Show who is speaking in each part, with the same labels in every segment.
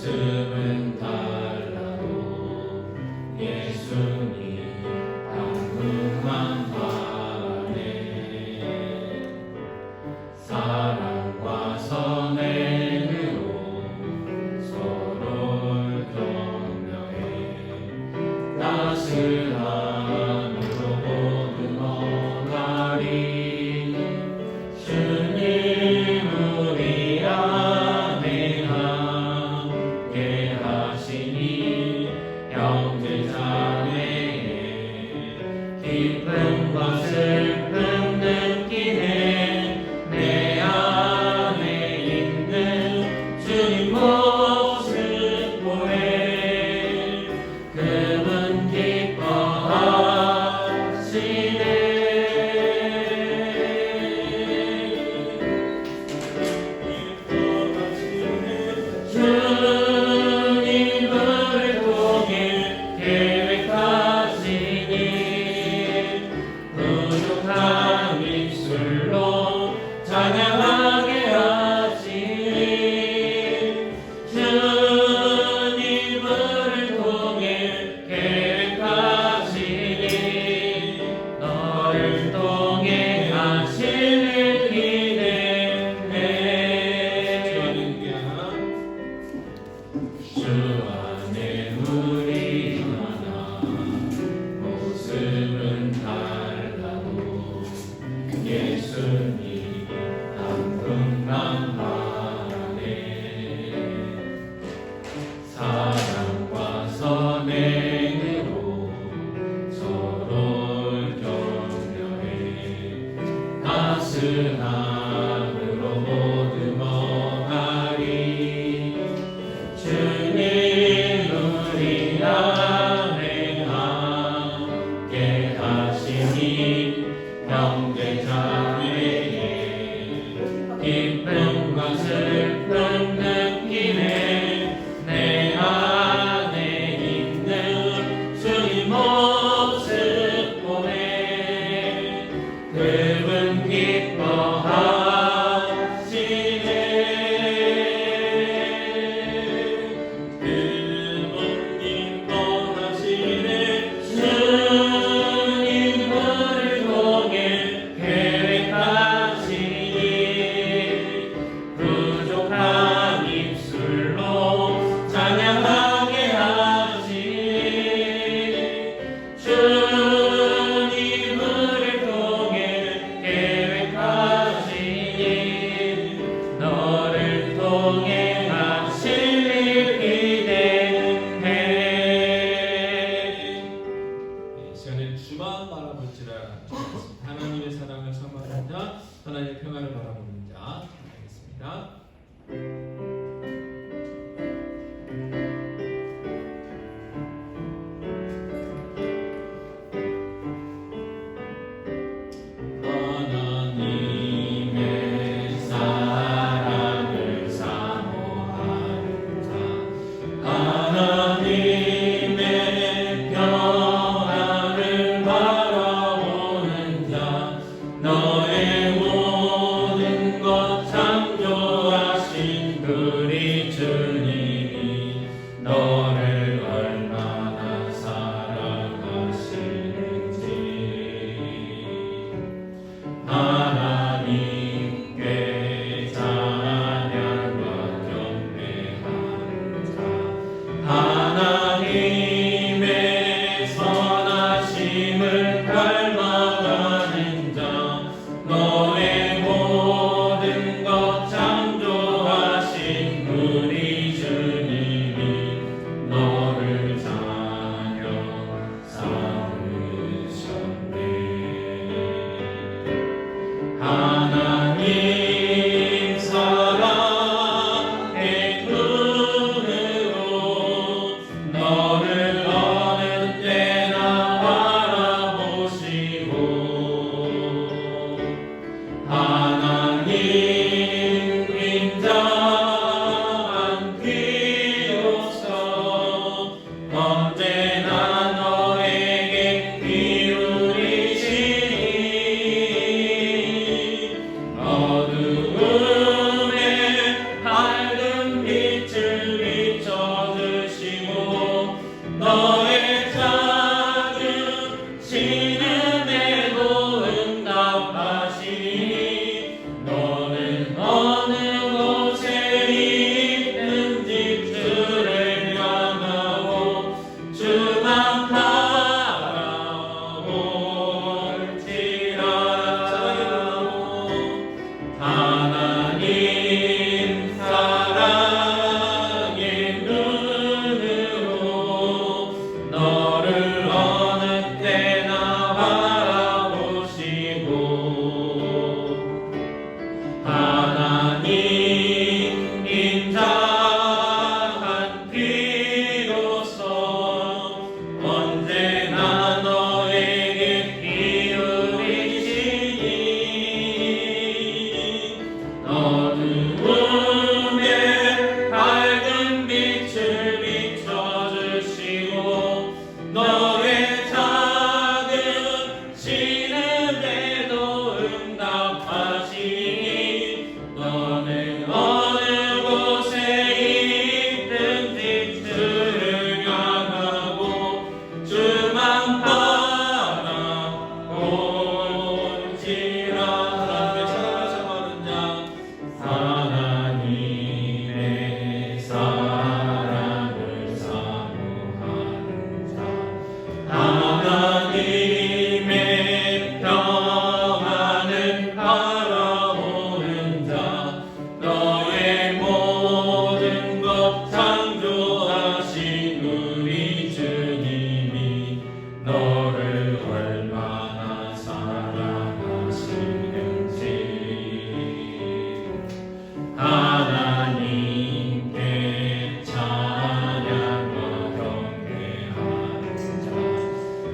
Speaker 1: 모습은 달라도 예수님 당분간 바라네. 사랑과 선행으로 서로를 격려해 따스함으로 모든 어가리. 주님 우리 안에 함께 하시니 형제자매의 기쁨과 슬픔 느끼네. 내 안에 있는 주님 모습 보네. 그분 기뻐하시네. 주님을 통해 계획하시니 부족한 입술로 찬양하게 하시니. 주님을 통해 계획하시니 너를 통해 하시는 기대해. 주 안에 우리 하나 모습은 달라도 예수님 당분간 바라네. 사랑과 선행으로 서로를 격려해 따스함으로 모든 어가리. 주님 우리 안에 함께 하시니 형제자매의 기쁨과 슬픔 느끼네. 내 안에 있는 주님 모습 보네. 그분 기뻐하시네. 그분 기뻐하시네. 주님을 통해 계획하시니 부족한 입술로 찬양하게 하시니. 주님을 통해 계획하시니 너를 통해 하실 일 기대해.
Speaker 2: 이 시간에 주만 바라볼지라 주셨습니다. 하나님의 사랑을 사모하는 자, 하나님의 평안을 바라보는 자 하겠습니다.
Speaker 1: 하나님의 사랑을 사모하는 자, 하나님의 평안을 바라보는 자, 너의 모든 것 창조하신 우리 주님이 너를 얼마나 사랑하시는지 하나님께 찬양과 경배하는 자, 창조하신 우리 주님이 너를 얼마나 사랑하시는지 하나님께 찬양과 경배하는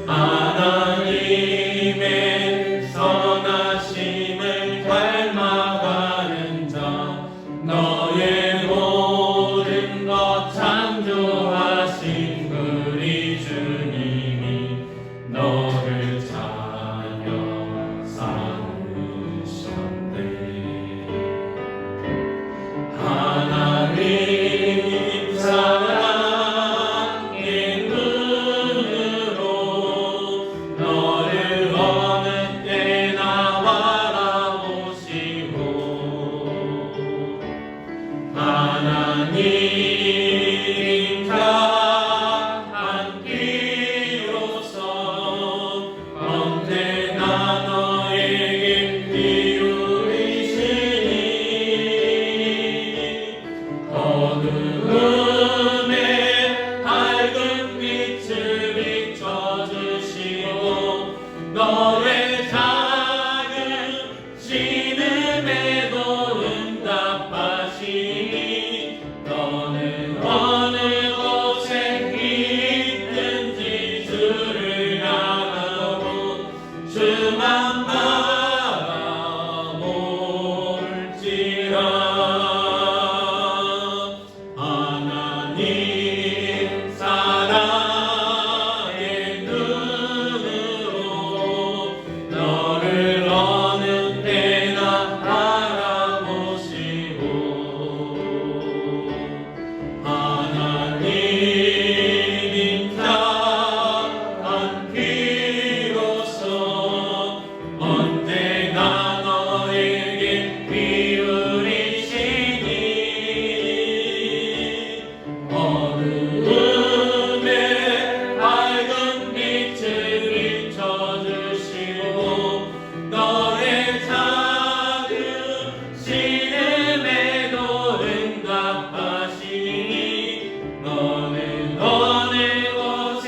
Speaker 1: 자 하나님의 선하심을 닮아가는 자 너의 모든 것 창조하신 우리 주님이 너를 자녀 삼으셨네. 하나님 사랑의 눈으로 너를 어느 때나 바라보시고 하나님 자한 귀로서 언제나 너에게 기울이시니 어두움에 밝은 빛을 비춰주시고 너의 작은 신음에도 응답하시니 너는 어느 곳에 있든지 주를 향하고 주만 바라볼지라. 하나님 사랑의 눈으로 너를 어느 때나 바라보시고 하나님 자한 귀로서 언제나 너에게 기울이시니 어두움에 밝은 빛을 비춰주시고 너의 작은 신음에도 응답하시니 너는 어느 곳에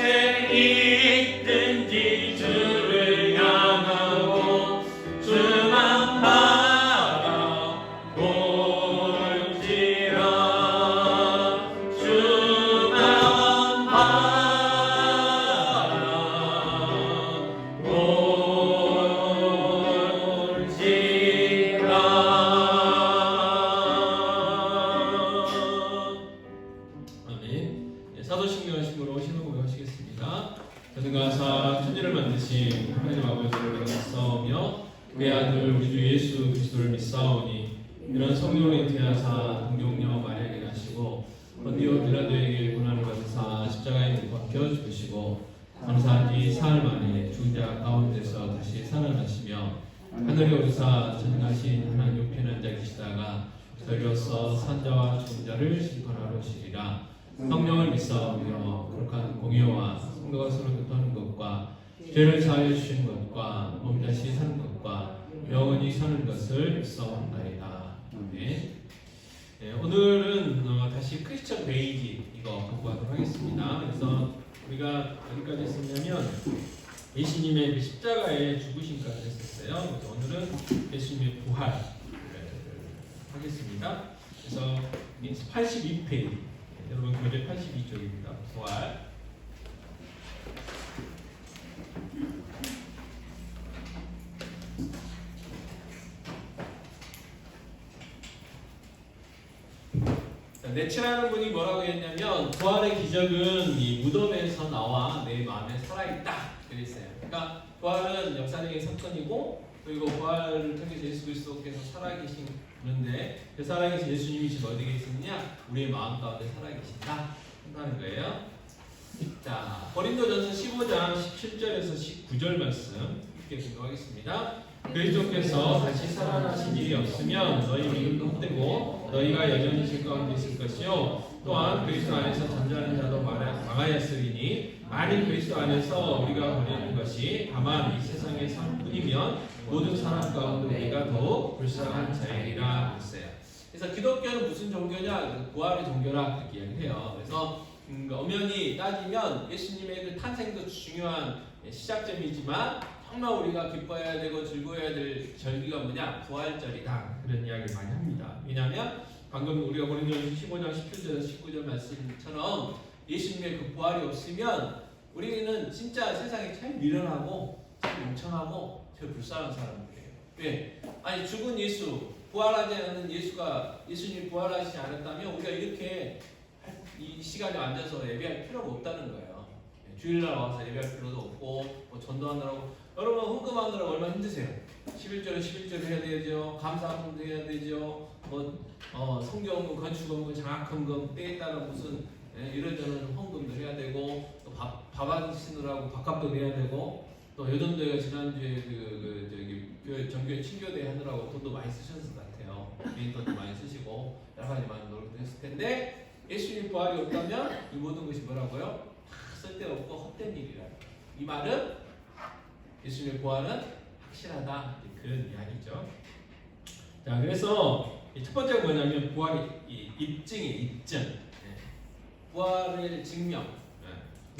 Speaker 1: 있든지 주를 향하고 주만 바라볼지라. 주만 바라볼지라. 아멘. 사도신경을 신으로 신호 고백하시겠습니다. 전능가사 천지를 만드신 하나님 아버지를 믿사오며 그의 아들 우리 주 예수 그리스도를 믿사오니 이런 성령을 잉태하사 동정녀 마리아에게 하시고 본디오 빌라도에게 고난을 받으사 십자가에 못 박혀 죽으시고 감사한 뒤 사흘 만에 죽은 자 가운데서 다시 살아나시며 하늘에 오르사 전능하신 하나님 우편한 자 계시다가 저리로서 산자와 죽은 자를 심판하러 오시리라. 성령을 믿사오며 거룩한 공의와 성도가 서로 교통하는 것과 죄를 사하여 주시는 것과 몸 다시 사는 것과 영원히 사는 것을 믿사옵나이다. 네. 네, 오늘은 다시 크리스천 베이지 이거 공부하도록 하겠습니다. 그래서 우리가 어디까지 했었냐면 예수님의 그 십자가에 죽으심까지 했었어요. 그래서 오늘은 예수님의 부활을 하겠습니다. 그래서 82페이지 여러분 교재 82쪽입니다. 부활. 네체라는 분이 뭐라고 했냐면 부활의 기적은 이 무덤에서 나와 내 마음에 살아있다 그랬어요. 그러니까 부활은 역사적인 사건이고 그리고 부활을 통해서 예수 그리스도께서 살아계신 분인데 그 살아계신 예수님이 지금 어디 계시느냐? 우리의 마음 가운데 살아계신다 한다는 거예요. 자, 고린도전서 15장 17절에서 19절 말씀 이렇게 공부하겠습니다. 그리스도께서 다시 살아나신 일이 없으면 너희 믿음도 헛되고 너희가 여전히 죄 가운데 있을 것이요 또한 그리스도 안에서 잠자는 자도 망하였으리니 만일 그리스도 안에서 우리가 버리는 것이 다만 이 세상의 삶뿐이면 모든 사람 가운데 우리가 더욱 불쌍한 자이라 했어요. 그래서 기독교는 무슨 종교냐? 부활의 종교라 그렇게 이야기해요. 그래서 엄연히 따지면 예수님의 그 탄생도 중요한 시작점이지만 정말 우리가 기뻐해야 되고 즐거워야 될 절기가 뭐냐? 부활절이다. 그런 이야기를 많이 합니다. 왜냐하면 방금 우리가 고린도전서 15장 17절 19절 말씀처럼 예수님의 그 부활이 없으면 우리는 진짜 세상에 제일 미련하고 제일 멍청하고 제일 불쌍한 사람들이에요. 왜? 아니 죽은 예수, 부활하지 않은 예수님이 부활하지 않았다면 우리가 이렇게 이 시간에 앉아서 예배할 필요가 없다는 거예요. 주일날 와서 예배할 필요도 없고 뭐 전도하느라고 여러분 헌금하느라고 얼마나 힘드세요? 11절은 11절 해야 되죠. 감사헌금도 해야 되죠. 성경헌금, 건축헌금, 장학헌금 때에 따라 무슨 이런저런 헌금도 해야 되고 또 밥 하시느라고 밥값도 내야 되고 또 여전도가 지난주에 저기 정교회 친교대 하느라고 돈도 많이 쓰셨을 것 같아요. 개인 돈도 많이 쓰시고 여러 가지 많이 노력도 했을 텐데 예수님 부활이 없다면 이 모든 것이 뭐라고요? 다 쓸데없고 헛된 일이라. 이 말은 예수님의 부활은 확실하다 그런 이야기죠. 자, 그래서 첫 번째가 뭐냐면 부활의 입증이에요. 입증. 부활의 증명.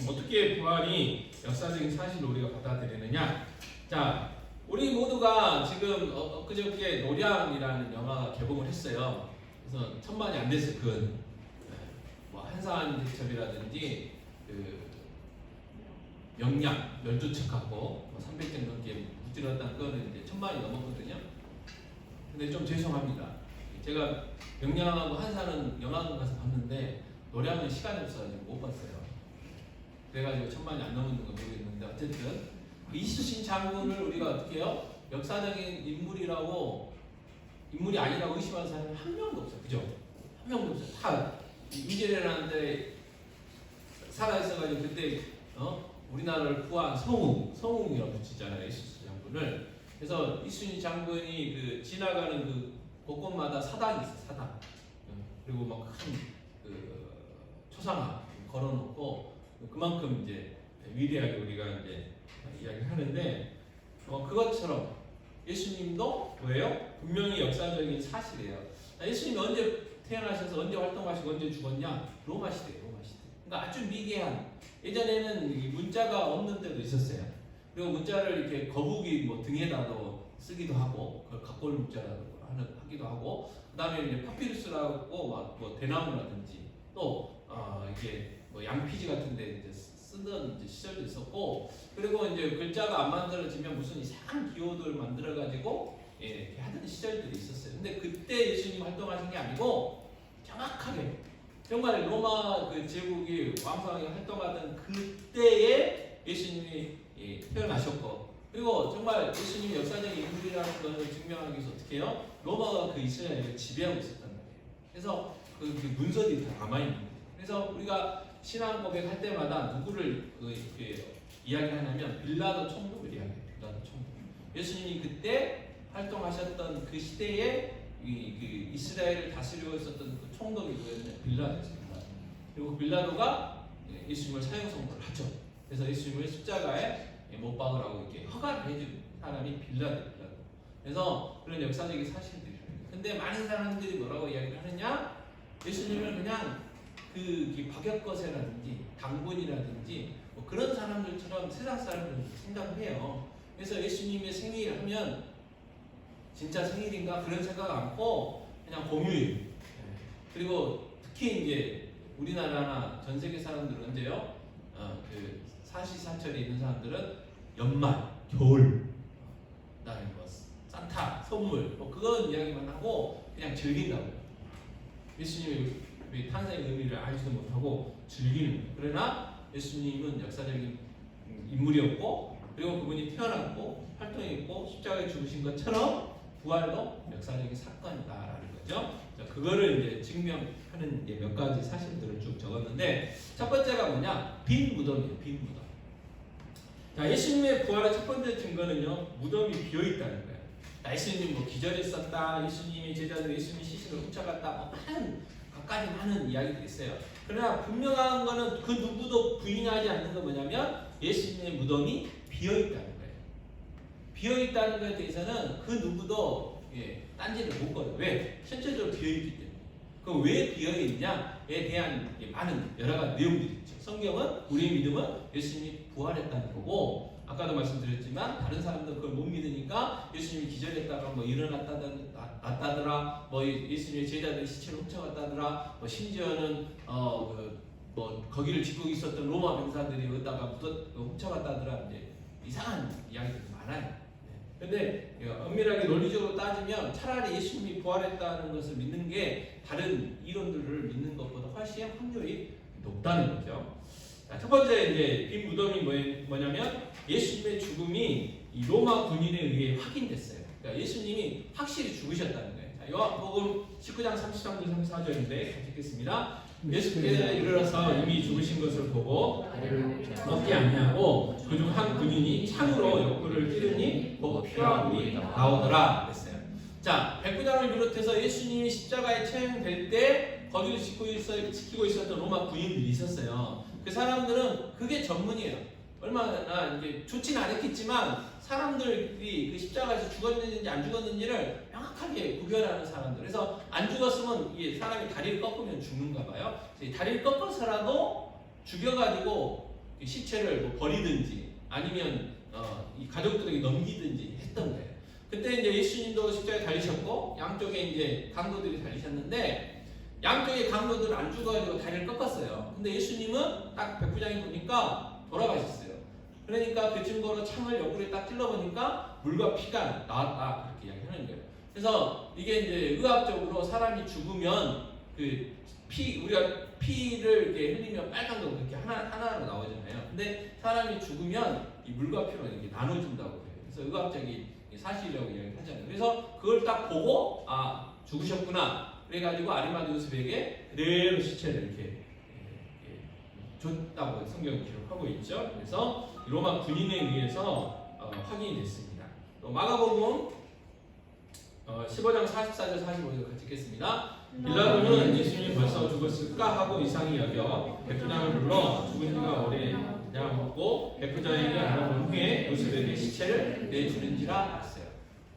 Speaker 1: 어떻게 부활이 역사적인 사실로 우리가 받아들이느냐? 자, 우리 모두가 지금 엊그저께 노량이라는 영화가 개봉을 했어요. 그래서 1000만이 안 됐어요. 뭐 한산 제첩이라든지 그 명량 12척하고 뭐 300점 넘게 무찔렀다는 거는 이제 1000만이 넘었거든요. 근데 좀 죄송합니다. 제가 명량하고 한산은 영화관 가서 봤는데 노량은 시간이 없어가지고 못 봤어요. 그래가지고 1000만이 안 넘는 거 모르겠는데 어쨌든 이순신 장군을 우리가 어떻게 해요? 역사적인 인물이 아니라고 의심하는 사람이 한 명도 없어요. 그죠? 한 명도 없어요. 다 이재래라는 데 살아있어가지고 그때 우리나라를 구한 성웅이라고 붙이잖아요. 이순신 장군을. 그래서 이순신 장군이 그 지나가는 그 곳곳마다 사당이 있어요. 사당. 그리고 막 큰 그 초상화 걸어놓고 그만큼 이제 위대하게 우리가 이제 이야기를 하는데 그것처럼 예수님도 뭐예요? 분명히 역사적인 사실이에요. 예수님이 언제 태어나셔서 언제 활동하시고 언제 죽었냐? 로마 시대. 그러니까 아주 미개한. 예전에는 문자가 없는 때도 있었어요. 그리고 문자를 이렇게 거북이 뭐 등에다도 쓰기도 하고, 그걸 각골 문자라고 하기도 하고, 그다음에 이제 파피루스라고 뭐 대나무라든지 또 이게 뭐 양피지 같은데 이제 쓰던 이제 시절도 있었고, 그리고 이제 글자가 안 만들어지면 무슨 이상한 기호들 만들어가지고 이렇게 하던 시절들이 있었어요. 근데 그때 예수님 활동하신 게 아니고 정확하게 정말 로마 그 제국이 왕성하게 활동하던 그때에 예수님이 태어나셨고, 그리고 정말 예수님이 역사적인 인물이라는 것을 증명하기 위해서 어떻게 해요? 로마가 그 이스라엘을 지배하고 있었단 말이에요. 그래서 그 문서들이 다 남아있는 거예요. 그래서 우리가 신앙 고백할 때마다 누구를 이야기하냐면 빌라도 총독을 이야기해요. 빌라도 총독. 예수님이 그때 활동하셨던 그 시대에 그 이스라엘을 다스리고 있었던 그 총독이 누구였냐면 빌라도였습니다. 그리고 빌라도가 예수님을 사형 선고를 하죠. 그래서 예수님을 십자가에 못 박으라고 이렇게 허가를 해준 사람이 빌라도. 그래서 그런 역사적인 사실들이. 근데 많은 사람들이 뭐라고 이야기를 하느냐? 예수님을 그냥 그 박역거세라든지 당군이라든지 뭐 그런 사람들처럼 세상 사람들은 생각을 해요. 그래서 예수님의 생일을 하면 진짜 생일인가 그런 생각 않고 그냥 공휴일. 그리고 특히 이제 우리나라나 전 세계 사람들은 언제요? 그 사시사철에 있는 사람들은 연말, 겨울, 그다음에 뭐 산타 선물 뭐 그런 이야기만 하고 그냥 즐긴다고. 예수님의 탄생의 의미를 알지도 못하고 즐기는 거예요. 그러나 예수님은 역사적인 인물이었고, 그리고 그분이 태어났고 활동했고 십자가에 죽으신 것처럼 부활도 역사적인 사건이다라는 거죠. 자, 그거를 이제 증명하는 이제 몇 가지 사실들을 쭉 적었는데, 첫 번째가 뭐냐? 빈 무덤이에요. 빈 무덤. 자, 예수님의 부활의 첫 번째 증거는요, 무덤이 비어 있다는 거예요. 예수님이 뭐 기절했었다, 예수님이 제자들이 예수님이 시신을 훔쳐갔다, 뭐 많은 이야기들이 있어요. 그러나 분명한 거는 그 누구도 부인하지 않는 건 뭐냐면 예수님의 무덤이 비어 있다는 거예요. 비어 있다는 것에 대해서는 그 누구도
Speaker 2: 딴지를 못 걸어요. 왜? 실제적으로 비어있기 때문에. 그럼 왜 비어있냐에 대한 많은 여러 가지 내용들이 있죠. 성경은 우리의 믿음은 예수님이 부활했다는 거고, 아까도 말씀드렸지만 다른 사람들은 그걸 못 믿으니까 예수님이 기절했다가 뭐 일어났다더라, 뭐 예수님의 제자들이 시체를 훔쳐갔다더라, 뭐 심지어는 뭐 거기를 지키고 있었던 로마 병사들이 여기다가 훔쳐갔다더라, 이제 이상한 이야기들이 많아요. 근데 엄밀하게 논리적으로 따지면 차라리 예수님이 부활했다는 것을 믿는 게 다른 이론들을 믿는 것보다 훨씬 확률이 높다는 거죠. 자, 첫 번째 이제 빈 무덤이 뭐냐면 예수님의 죽음이 이 로마 군인에 의해 확인됐어요. 그러니까 예수님이 확실히 죽으셨다는 거예요. 자, 요한복음 19장 33절 34절인데 같이 읽겠습니다. 예수께서 일어나서 이미 죽으신 것을 보고 먹지 아니하고 그중 한 군인이 창으로 옆구리를 찌르니 곧 피와 물이 나오더라 그랬어요. 자, 백부장을 비롯해서 예수님이 십자가에 처형될 때 거기를 지키고 있었던 로마 군인들이 있었어요. 그 사람들은 그게 전문이에요. 얼마나 이제 좋지는 않았겠지만 사람들이 그 십자가에서 죽었는지 안 죽었는지를 명확하게 구별하는 사람들. 그래서 안 죽었으면 이게 사람이 다리를 꺾으면 죽는가 봐요. 다리를 꺾어서라도 죽여가지고 시체를 뭐 버리든지 아니면 이 가족들에게 넘기든지 했던 거예요. 그때 이제 예수님도 십자가에 달리셨고 양쪽에 이제 강도들이 달리셨는데 양쪽의 강도들은 안 죽어가지고 다리를 꺾었어요. 근데 예수님은 딱 백부장이 보니까 돌아가셨어요. 그러니까 그 증거로 창을 옆구리에 딱 찔러보니까 물과 피가 나왔다 그렇게 이야기하는 거예요. 그래서 이게 이제 의학적으로 사람이 죽으면 우리가 피를 이렇게 흘리면 빨간거 그렇게 하나로 나오잖아요. 근데 사람이 죽으면 이 물과 피로 이렇게 나눠준다고 해요. 그래서 의학적인 사실이라고 이야기하잖아요. 그래서 그걸 딱 보고 죽으셨구나. 그래가지고 아리마디우스에게 그대로 시체를 이렇게 줬다고 성경이 기록하고 있죠. 그래서 로마 군인에 의해서 확인이 됐습니다. 또 마가복음 15장 44절 45절 같이 읽겠습니다. 빌라도는 예수님이 벌써 죽었을까 하고 이상히 여겨 백부장을 불러 죽은 지가 오래냐 묻고 백부장에게 알아본 후에 요셉에게 시체를 내주는지라 했어요.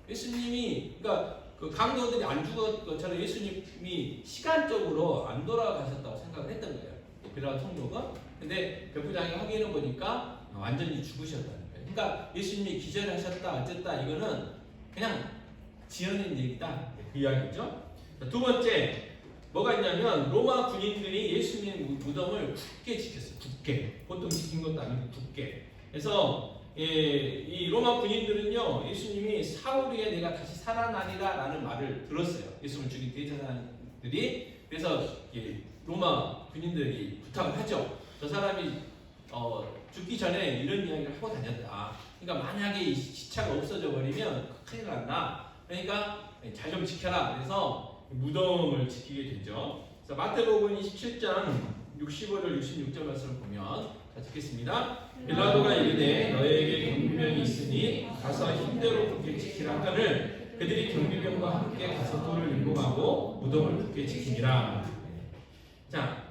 Speaker 2: 예수님이 그러니까 그 강도들이 안 죽었 것처럼 예수님이 시간적으로 안 돌아가셨다고 생각을 했던 거예요. 빌라도 총독은. 근데 백부장이 확인해 보니까 완전히 죽으셨다는 거예요. 그러니까 예수님이 기절하셨다 어쨌다 이거는 그냥 지어낸 얘기다 그 이야기죠. 두 번째 뭐가 있냐면 로마 군인들이 예수님의 무덤을 굳게 지켰어요. 굳게. 보통 지킨 것도 아니고 굳게. 그래서 이 로마 군인들은요 예수님이 사흘 후에 내가 다시 살아나리라 라는 말을 들었어요. 예수님을 죽인 대제사장들이. 그래서 로마 군인들이 부탁을 하죠. 저 사람이 죽기 전에 이런 이야기를 하고 다녔다. 그러니까 만약에 이 시체가 없어져 버리면 큰일 난다. 그러니까 잘 좀 지켜라. 그래서 무덤을 지키게 되죠. 그래서 마태복음 27장 65절 66절 말씀을 보면 자 듣겠습니다. 빌라도가 이르되 너에게 경비병이 있으니 가서 힘대로 굳게 지키라 하거늘 그들이 경비병과 함께 가서 돌을 밀고 가고 무덤을 굳게 지키니라. 자,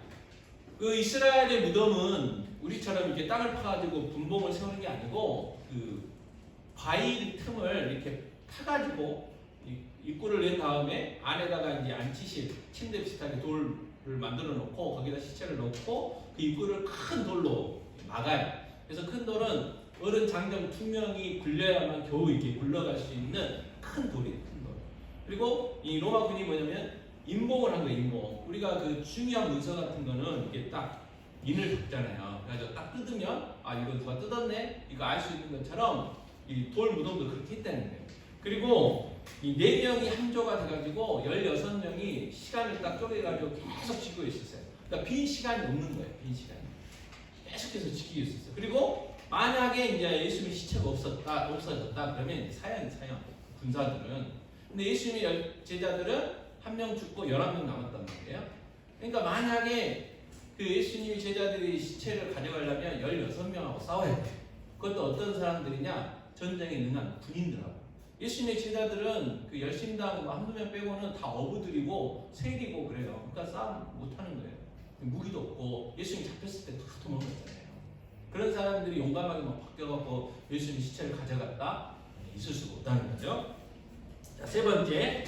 Speaker 2: 그 이스라엘의 무덤은 우리처럼 이렇게 땅을 파가지고 분봉을 세우는 게 아니고 그 바위 틈을 이렇게 파가지고 입구를 낸 다음에 안에다가 이제 안치실 침대 비슷하게 돌을 만들어 놓고 거기다 시체를 넣고 그 입구를 큰 돌로 막아요. 그래서 큰 돌은 어른 장정 2명이 굴려야만 겨우 이렇게 굴러갈 수 있는 큰 돌이에요. 큰 돌. 그리고 이 로마군이 뭐냐면 인봉을 한 거예요. 인봉. 우리가 그 중요한 문서 같은 거는 이렇게 딱 인을 박잖아요. 그래서 딱 뜯으면 이거 누가 뜯었네 이거 알 수 있는 것처럼 이 돌 무덤도 그렇게 했다는 거예요. 그리고 이 4명이 한 조가 돼가지고 16명이 시간을 딱 쪼개가지고 계속 지키고 있었어요. 그러니까 빈 시간이 없는 거예요. 빈 시간이 계속해서 지키고 있었어요. 그리고 만약에 이제 예수님의 시체가 없어졌다 그러면 사형 군사들은. 근데 예수님의 제자들은 1명 죽고 11명 남았단 말이에요. 그러니까 만약에 그 예수님의 제자들이 시체를 가져가려면 16명하고 싸워야 돼요. 그것도 어떤 사람들이냐? 전쟁에 능한 군인들하고. 예수님의 제자들은 그 열심당 한두 명 빼고는 다 어부들이고 세리고 그래요. 그러니까 싸움 못하는 거예요. 무기도 없고 예수님 잡혔을 때 다 도망갔잖아요. 그런 사람들이 용감하게 막 바뀌어갖고 예수님 시체를 가져갔다? 있을 수가 없다는 거죠. 자, 세 번째,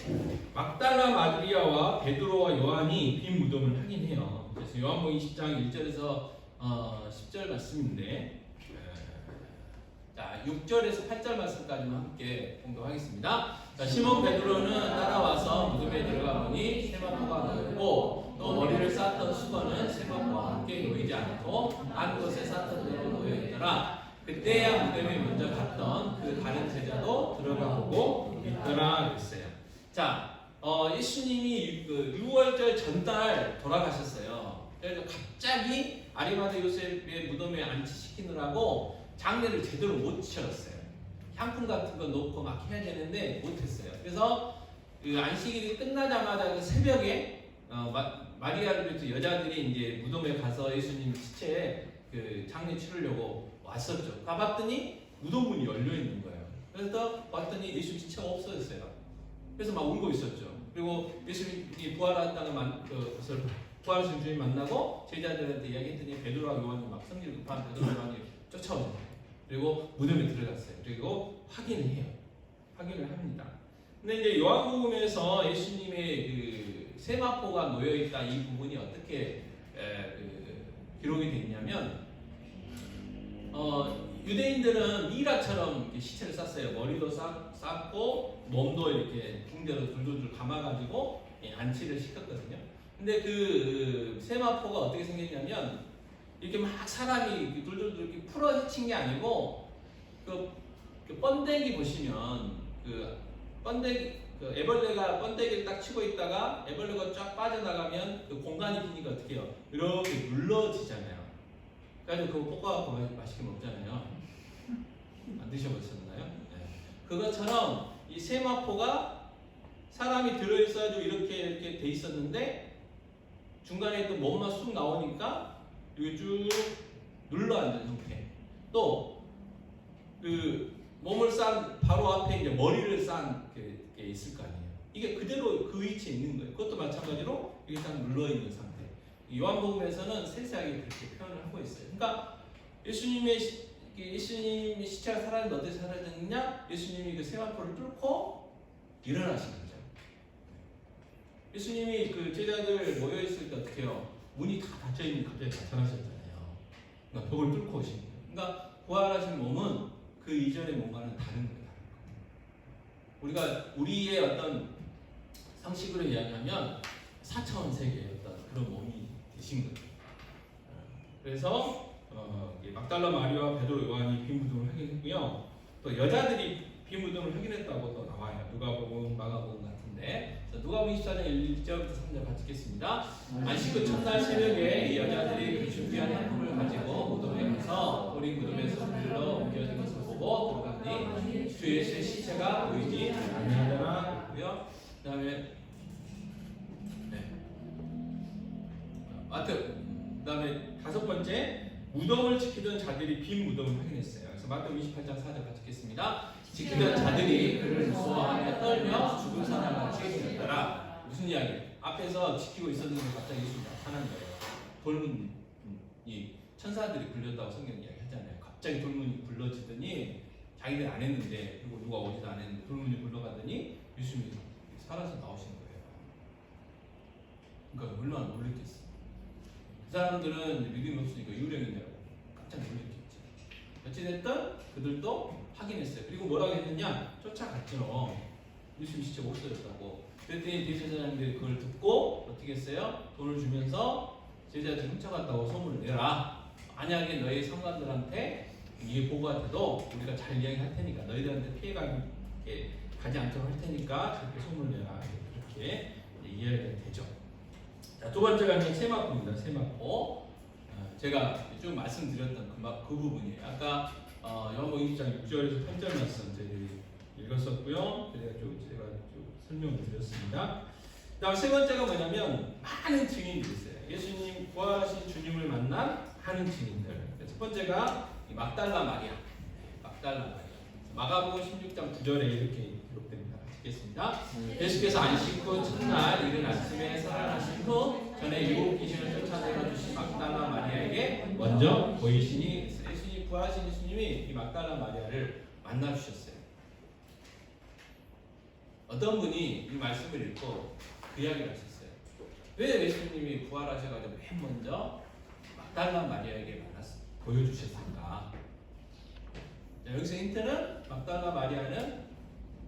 Speaker 2: 막달라 마리아와 베드로와 요한이 빈 무덤을 확인해요. 그래서 요한복음 20장 1절에서 10절 말씀인데, 자 6절에서 8절 말씀까지만 함께 공독하겠습니다. 자, 시몬 베드로는 따라와서 무덤에 들어가 보니 세마포가 놓였고 또 머리를 쌓았던 수건은 세마포와 함께 놓이지 않고 한 곳에 쌓던 대로 놓여 있더라. 그때야 무덤에 먼저 갔던 그 다른 제자도 들어가 보고 있더라 그랬어요. 자, 예수님이 그 6월절 전달 돌아가셨어요. 그래서 갑자기 아리마다 요셉의 무덤에 안치시키느라고 장례를 제대로 못 치렀어요. 향품 같은 거 놓고 막 해야 되는데 못했어요. 그래서 그 안식일이 끝나자마자 그 새벽에 마리아를 비롯해 여자들이 이제 무덤에 가서 예수님 시체에 그 장례 치르려고 왔었죠. 가봤더니 무덤 문이 열려 있는 거예요. 그래서 봤더니 예수 시체가 없어졌어요. 그래서 막 울고 있었죠. 그리고 예수님이 부활했다는 것을 부활하신 주님 만나고 제자들한테 이야기했더니 베드로와 요한이 막 성질 급한 베드로와 요한이 쫓아오는 거예요. 그리고 무덤에 들어갔어요. 그리고 확인을 해요. 확인을 합니다. 근데 이제 요한복음에서 예수님의 그 세마포가 놓여 있다 이 부분이 어떻게 기록이 됐냐면 유대인들은 미라처럼 이렇게 시체를 쌌어요. 머리도 쌓고 몸도 이렇게 붕대로 둘둘둘 감아가지고 안치를 시켰거든요. 근데 그 세마포가 어떻게 생겼냐면 이렇게 막 사람이 둘둘둘 이렇게 풀어 헤친 게 아니고 그 번데기 보시면 그 번데기 그 애벌레가 번데기를 딱 치고 있다가 애벌레가 쫙 빠져나가면 그 공간이 비니까 어떻게 해요? 이렇게 눌러지잖아요. 그래가지고 그거 볶아갖고 맛있게 먹잖아요. 안 드셔보셨나요? 네. 그것처럼 이 세마포가 사람이 들어있어가지고 이렇게 돼 있었는데 중간에 또 몸만 쑥 나오니까 여기 쭉 눌러 앉은 상태. 또 그 몸을 싼 바로 앞에 이제 머리를 싼 게 있을 거 아니에요. 이게 그대로 그 위치에 있는 거예요. 그것도 마찬가지로 이게 딱 눌러 있는 상태. 요한복음에서는 세세하게 그렇게 표현을 하고 있어요. 그러니까 예수님의 시체가 살았는데 어떻게 살아졌느냐? 예수님이 그 세마포를 뚫고 일어나신 거죠. 예수님이 그 제자들 모여 있을 때 어떻게 해요? 문이 다 닫혀 있는 갑자기 나타나셨잖아요. 그러니까 벽을 뚫고 오신 거예요. 그러니까 부활하신 몸은 그 이전의 몸과는 다른 거예요. 우리가 우리의 어떤 상식으로 이야기하면 4차원 세계의 어떤 그런 몸이 되신 거죠. 그래서 막달라 마리아와 베드로 요한이 빈 무덤을 확인했고요. 또 여자들이 빈 무덤을 확인했다고 또 나와요. 누가복음, 마가복음 같은데. 누가복음 24장 1절부터 3절 같이 읽겠습니다. 안식 후 첫날 새벽에 이 여자들이 그 준비한 향품을 가지고 무덤에 가서 우리 무덤에서 불러 옮겨진 것을 보고 들어갔니 주 예수의 시체가 보이지 아니하더라 고요. 그다음에 그다음에 다섯 번째 무덤을 지키던 자들이 빈 무덤을 확인했어요. 그래서 마태복음 28장 4절 같이 읽겠습니다. 지키던 자들이 그를 무서워하며 떨며 죽은 사람같이 되었더라. 무슨 이야기? 앞에서 지키고 있었는데 갑자기 예수가 나타난 거예요. 돌문이 천사들이 굴렸다고 성경 이야기 하잖아요. 갑자기 돌문이 굴러지더니 자기들 안 했는데 그리고 누가 오지도 안 했는데 돌문이 굴러가더니 예수님이 살아서 나오신 거예요. 그러니까 얼마나 놀랬겠어요. 그 사람들은 믿음이 없으니까 유령이냐고 깜짝 놀랐겠지. 어찌됐든 그들도 확인했어요. 그리고 뭐라고 했느냐? 쫓아갔죠. 예수님 진짜 없어졌다고. 그랬더니 대제사장들이 그걸 듣고 어떻게 했어요? 돈을 주면서 제자들 훔쳐갔다고 소문을 내라. 만약에 너희 상관들한테 이게 보고가 돼도 우리가 잘 이야기할 테니까 너희들한테 피해가 가지 않도록 할 테니까 그렇게 소문을 내라. 그렇게 이야기가 되죠. 자, 두 번째가 이제 세마포입니다. 세마포. 제가 쭉 말씀드렸던 그 부분이에요. 아까 요한복음 20장 6절에서 8절 말씀 저희들이 읽었었고요. 제가 쭉 설명을 드렸습니다. 다음 세 번째가 뭐냐면 많은 증인들이 있어요. 예수님 부활하신 주님을 만난 많은 증인들. 첫 번째가 이 막달라 마리아. 막달라 마리아. 마가복음 16장 9절에 이렇게 기록됩니다. 읽겠습니다. 예수께서 안식 후 첫날 이른 아침에 살아나신 후 전에 일곱 귀신을 쫓아내어 주신 막달라 마리아에게 먼저 보이시니 예수님 부활하신 예수님이 이 막달라 마리아를 만나 주셨어요. 어떤 분이 이 말씀을 읽고 그 이야기를 하셨어요. 왜 예수님이 부활하셔가지고 맨 먼저 막달라 마리아에게 보여주셨을까? 자, 여기서 힌트는 막달라 마리아는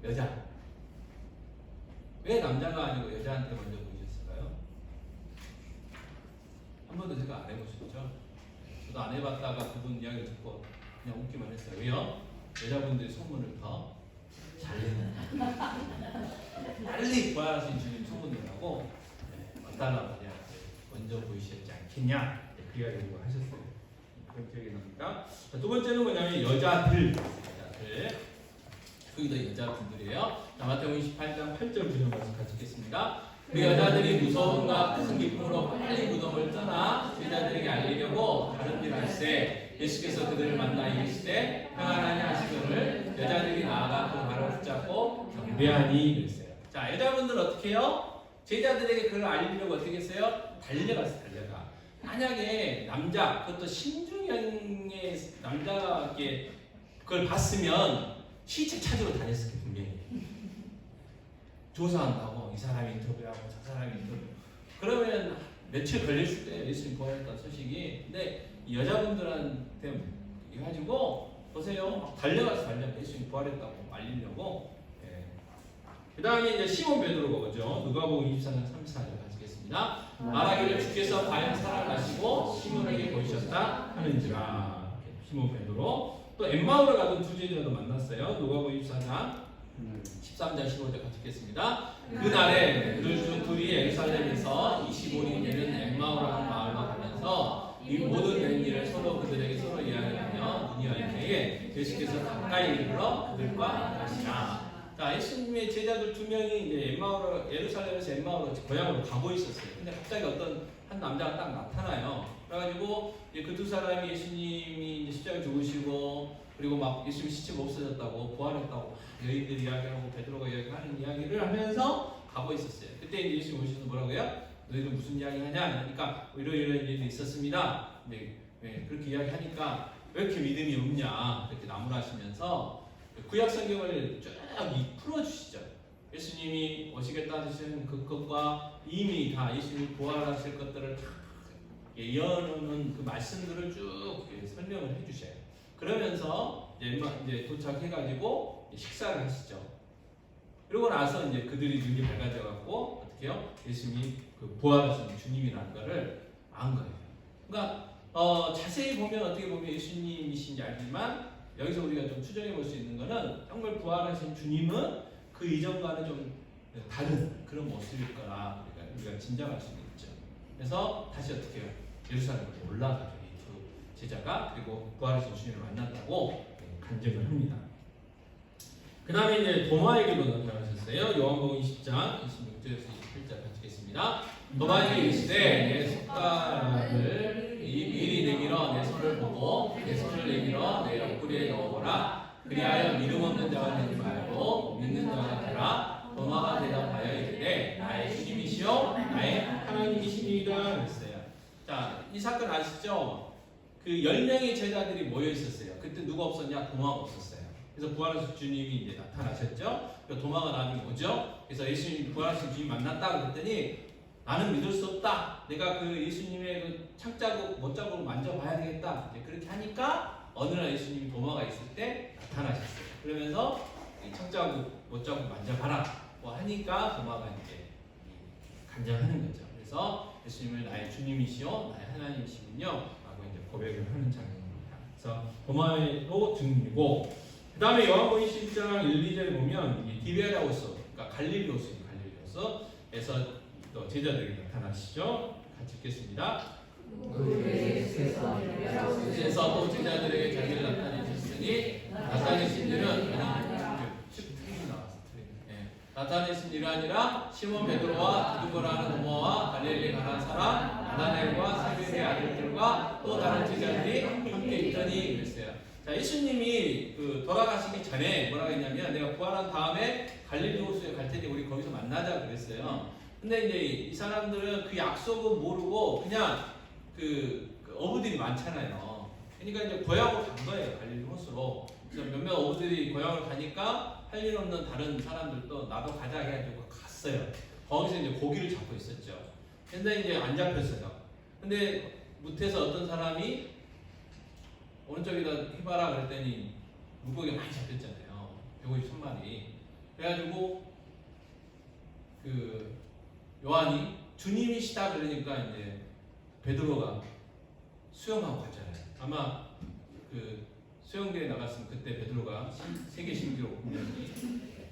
Speaker 2: 여자. 왜 남자가 아니고 여자한테 먼저 보이셨을까요? 한 번도 생각 안 해보셨죠? 저도 안 해봤다가 그분 이야기를 듣고 그냥 웃기만 했어요. 왜요? 여자분들이 소문을 더 잘 내는 빨리 부활하신 주님 소문을 하고 막달라 마리아한테 먼저 보이셨지 않겠냐, 그 이야기를 하셨어요. 그런 기억이 납니다. 자, 두 번째는 뭐냐면 여자들. 거기도 여자분들이에요. 자, 마태복음 28장 8절 9절 말씀 같이 읽겠습니다. 그 여자들이 무서움과 큰 기쁨으로 빨리 무덤을 떠나 제자들에게 알리려고 다른 길 할세 예수께서 그들을 만나 이르시되 평안하니 하시거늘 여자들이 나아가 그 발을 붙잡고 경배하니 그랬어요. 자, 여자분들은 어떻게 해요? 제자들에게 그걸 알리려고 어떻게 했어요? 달려갔어요. 달려가. 만약에 남자, 그것도 신중형의 남자에게 그걸 봤으면 시체 찾으러 다녔을 거예요. 분명히 조사한다고 이 사람이 인터뷰하고 저 사람이 인터뷰. 그러면 며칠 걸렸을 거예요. 예수님 부활했다는 소식이. 근데 이 여자분들한테 해가지고 보세요. 달려가서 예수님 부활했다고 알리려고. 예. 그 다음에 이제 시몬 베드로가 오죠. 누가복음 24장 34절 가시겠습니다. 말하기를 주께서 과연 살아나시고 시몬에게 보이셨다 하는지라. 시몬 베드로. 또 엠마오를 가던 두 제자도 만났어요. 누가복음 24장 13절 15절 같이 읽겠습니다. 그날에 그들 중 둘이 예루살렘에서 25리 되는 엠마오라는 마을로 가면서 이 모든 된 일을 그들에게 서로 이야기하며 문이 열 때에 예수께서 가까이 이르러 그들과 가시라. 자, 예수님의 제자들 두 명이 이제 예루살렘에서 엠마오로 고향으로 가고 있었어요. 근데 갑자기 어떤 한 남자가 딱 나타나요. 그래가지고 그 두 사람이 예수님이 이제 십자가에 죽으시고 그리고 막 예수님 시체가 없어졌다고 부활했다고 여인들이 이야기하고 베드로가 이야기하는 이야기를 하면서 가고 있었어요. 그때 이제 예수님 오셔서 뭐라고요? 너희들 무슨 이야기 하냐? 그러니까 이런 일이 있었습니다. 네, 그렇게 이야기하니까 왜 이렇게 믿음이 없냐? 그렇게 나무라시면서 구약 성경을 쭉 풀어주시죠. 예수님이 오시겠다 하시는 그것과 이미 다 예수님이 부활하실 것들을 다 예언하는 그 말씀들을 쭉 설명을 해주셔요. 그러면서 이제 도착해가지고 식사를 하시죠. 그러고 나서 이제 그들이 눈이 밝아져갖고 어떻게 해요? 예수님이 그 부활하신 주님이라는 거를 안 거예요. 그러니까 자세히 보면 어떻게 보면 예수님이신지 알지만 여기서 우리가 좀 추정해 볼 수 있는 거는 정말 부활하신 주님은 그 이전과는 좀 다른 그런 모습일 거라 우리가 짐작할 수 있죠. 그래서 다시 어떻게 해요? 예루살렘으로 올라가죠. 이 두 제자가 그리고 부활하신 주님을 만났다고 간증을 합니다. 그 다음에 이제 도마에게도 나타나셨어요. 요한복음 20장 26절에서 27절 같이 읽겠습니다. 도마에게 이르시되 내 손가락을 이 미리 내밀어 내 손을 보고 내 손을 내밀어 내 옆구리에 넣어보라. 그리하여 믿음 없는 자가 되지 말고 믿는 자가 되라. 도마가 대답하여 이르되 나의 주님이시오 나의 하나님이시니이다 그랬어요. 자, 이 사건 아시죠? 그 10명의 제자들이 모여 있었어요. 그때 누가 없었냐? 도마가 없었어요. 그래서 부활하신 주님이 이제 나타나셨죠. 도마가 나중에 오죠. 그래서 예수님 부활하신 주님 만났다 그랬더니 나는 믿을 수 없다. 내가 그 예수님의 그 창자국 못자국을 만져봐야 되겠다. 이제 그렇게 하니까 어느 날 예수님이 도마가 있을 때 나타나셨어요. 그러면서 이 창자국 못자국 만져봐라. 뭐 하니까 도마가 이제 간증하는 거죠. 그래서 예수님을 나의 주님이시오, 나의 하나님이시군요. 라고 이제 고백을 하는 장면입니다. 그래서 도마로 증이고, 그 다음에 요한복음 11장 1, 2절에 보면 디베라오스, 그러니까 갈릴리오스에서 또 제자들이 나타나시죠. 같이 읽겠습니다. 그래서 또 제자들에게 자기를 나타내셨으니 나타내신 일은 나타내신 일이 아니라 시몬 베드로와 두두거라는 도마와 갈릴리 가나 사람 나다넬과 세베대의 아들들과 또 다른 제자들이 함께 있더니 그랬어요. 자, 예수님이 그 돌아가시기 전에 뭐라고 했냐면 내가 부활한 다음에 갈릴리 호수에 갈 테니 우리 거기서 만나자 그랬어요. 근데 이제 이 사람들은 그 약속은 모르고 그냥 그 어부들이 많잖아요. 그러니까 이제 고향으로 간 거예요. 갈릴리 호수로. 그래서 몇몇 어부들이 고향을 가니까 할 일 없는 다른 사람들도 나도 가자 해가지고 갔어요. 거기서 이제 고기를 잡고 있었죠. 근데 이제 안 잡혔어요. 근데 무태에서 어떤 사람이 오른쪽에다 해봐라 그랬더니 물고기가 많이 잡혔잖아요. 153마리. 그래가지고 그 요한이 주님이시다 그러니까 이제 베드로가 수영하고 갔잖아요. 아마 그 수영대에 나갔으면 그때 베드로가 세계 신기록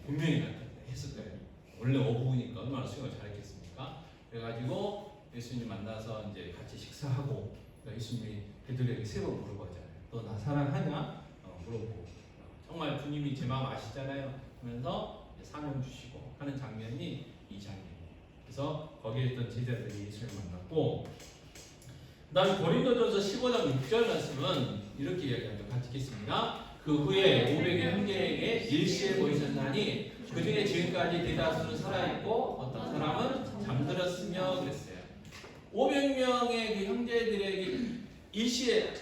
Speaker 2: 분명히 했을 거예요. 원래 어부니까 얼마나 수영을 잘했겠습니까? 그래가지고 예수님 만나서 이제 같이 식사하고 예수님이 베드로에게 세 번 물어보잖아요. 너 나 사랑하냐? 물어보고 정말 주님이 제 마음 아시잖아요. 하면서 사명 주시고 하는 장면이 이 장면이에요. 그래서 거기에 있던 제자들이 예수님을 만났고, 그 다음 고린도전서 15장 6절 말씀은 이렇게 이야기합니다. 같이 읽겠습니다. 그 후에 500의 형제에게 일시에 보이셨나니 그 중에 지금까지 대다수는 살아있고 어떤 사람은 잠들었으며 그랬어요. 500명의 그 형제들에게 일시에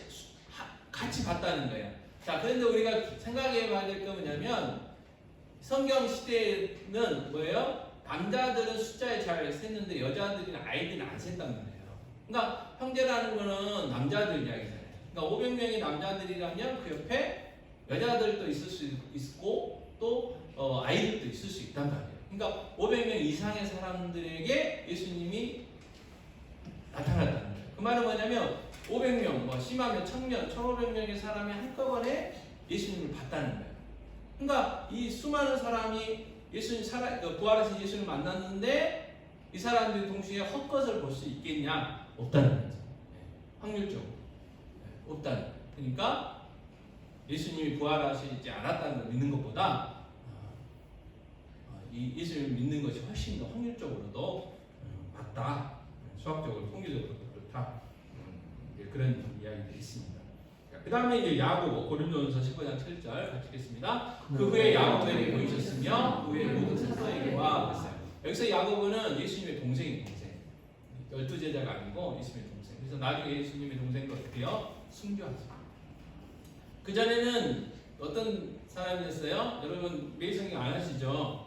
Speaker 2: 같이 봤다는 거예요. 자, 그런데 우리가 생각해 봐야 될 게 뭐냐면 성경 시대에는 뭐예요? 남자들은 숫자에 잘 셌는데 여자들이나 아이들은 안 셌단 말이에요. 그러니까 형제라는 거는 남자들 이야기잖아요. 그러니까 500명이 남자들이라면 그 옆에 여자들도 있을 수 있고 또 아이들도 있을 수 있단 말이에요. 그러니까 500명 이상의 사람들에게 예수님이 나타났다는 거예요. 그 말은 뭐냐면 500명, 뭐 심하면 1000명, 1500명의 사람이 한꺼번에 예수님을 봤다는 거예요. 그러니까 이 수많은 사람이 예수님 부활하신 예수님을 만났는데 이 사람들이 동시에 헛것을 볼 수 있겠냐? 없다는 거죠. 확률적으로 없다는 거예요. 그러니까 예수님이 부활하시지 않았다는 걸 믿는 것보다 이 예수님을 믿는 것이 훨씬 더 확률적으로도 맞다. 수학적으로, 통계적으로도 그렇다. 그런 이야기들이 있습니다. 그 다음에 이제 야고보, 고린도전서 15장 7절 같이 읽겠습니다. 그 후에 야고보에게 보이셨으며 그 후에 모든 사도에게와 그랬어요. 여기서 야고보는 예수님의 동생인 동생. 12제자가 아니고 예수님의 동생. 그래서 나중에 예수님의 동생도 어떻게 해요? 순교하죠. 그 전에는 어떤 사람이었어요? 여러분 매일 성경 안 하시죠?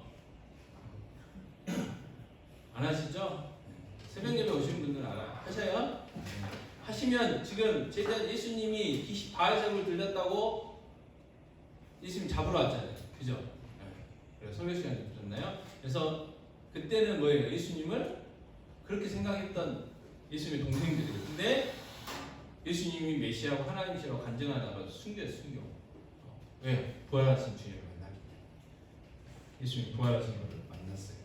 Speaker 2: 안 하시죠? 새벽 예배 오시는 분들은 하셔요? 하시면 지금 제자 예수님이 바알세불 들렸다고 예수님 잡으러 왔잖아요. 그죠? 그래서 설교 시간에 들었나요? 그래서 그때는 뭐예요? 예수님을 그렇게 생각했던 예수님의 동생들이에요. 근데 예수님이 메시아고 하나님이시라고 간증하다가 순교했어요. 순교. 왜요? 부활하신 주님을 만나기 때문에. 예수님이 부활하신 것을 만났어요.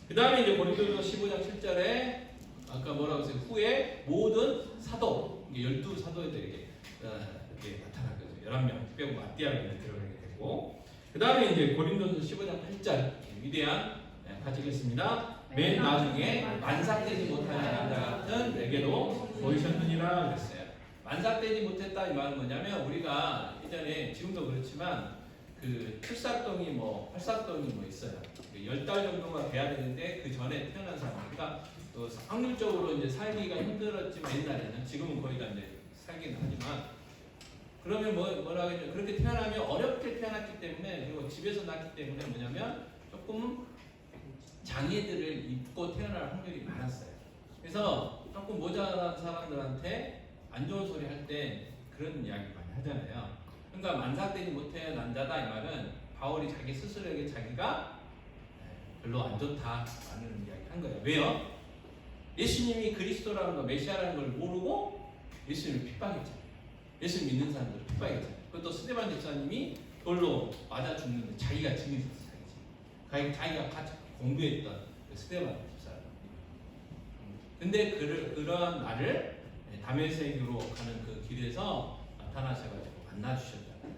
Speaker 2: 그 다음에 이제 고린도전서 15장 7절에 아까 뭐라고 했어요? 후에 모든 사도, 12사도들에게 이렇게 나타난 거죠. 11명, 빼고 마띠아를 들어가게 되고, 그 다음에 이제 고린도전서 15장 8절 위대한 같이 읽겠습니다. 맨 나중에 만삭되지 못하는 남자 같은 내게도 보이셨느니라 그랬어요. 만삭되지 못했다 이 말은 뭐냐면 우리가 예전에 지금도 그렇지만 그 출삭동이 뭐 활삭동이 뭐 있어요. 10달 정도가 돼야 되는데 그 전에 태어난 사람. 그러니까 또 확률적으로 이제 살기가 힘들었지만 옛날에는 지금은 거의 다 이제 살기는 하지만 그러면 뭐라 그러냐 그렇게 태어나면 어렵게 태어났기 때문에 그리고 집에서 낳기 때문에 뭐냐면 조금 장애들을 입고 태어날 확률이 많았어요. 그래서 조금 모자란 사람들한테 안 좋은 소리 할 때 그런 이야기 많이 하잖아요. 그러니까 만삭되지 못해 남자다 이 말은 바울이 자기 스스로에게 자기가 별로 안 좋다라는 이야기 한 거예요. 왜요? 예수님이 그리스도라는 거, 메시아라는 걸 모르고 예수님을 핍박했잖아요. 예수 믿는 사람들을 핍박했잖아요. 그것도 스데반 집사님이 돌로 맞아 죽는데 자기가 증인했어요. 자기가 같이 공부했던 그 스데반 집사. 근데 그러한 나를 다메섹으로 가는 그 길에서 나타나셔가지고 만나주셨잖아요.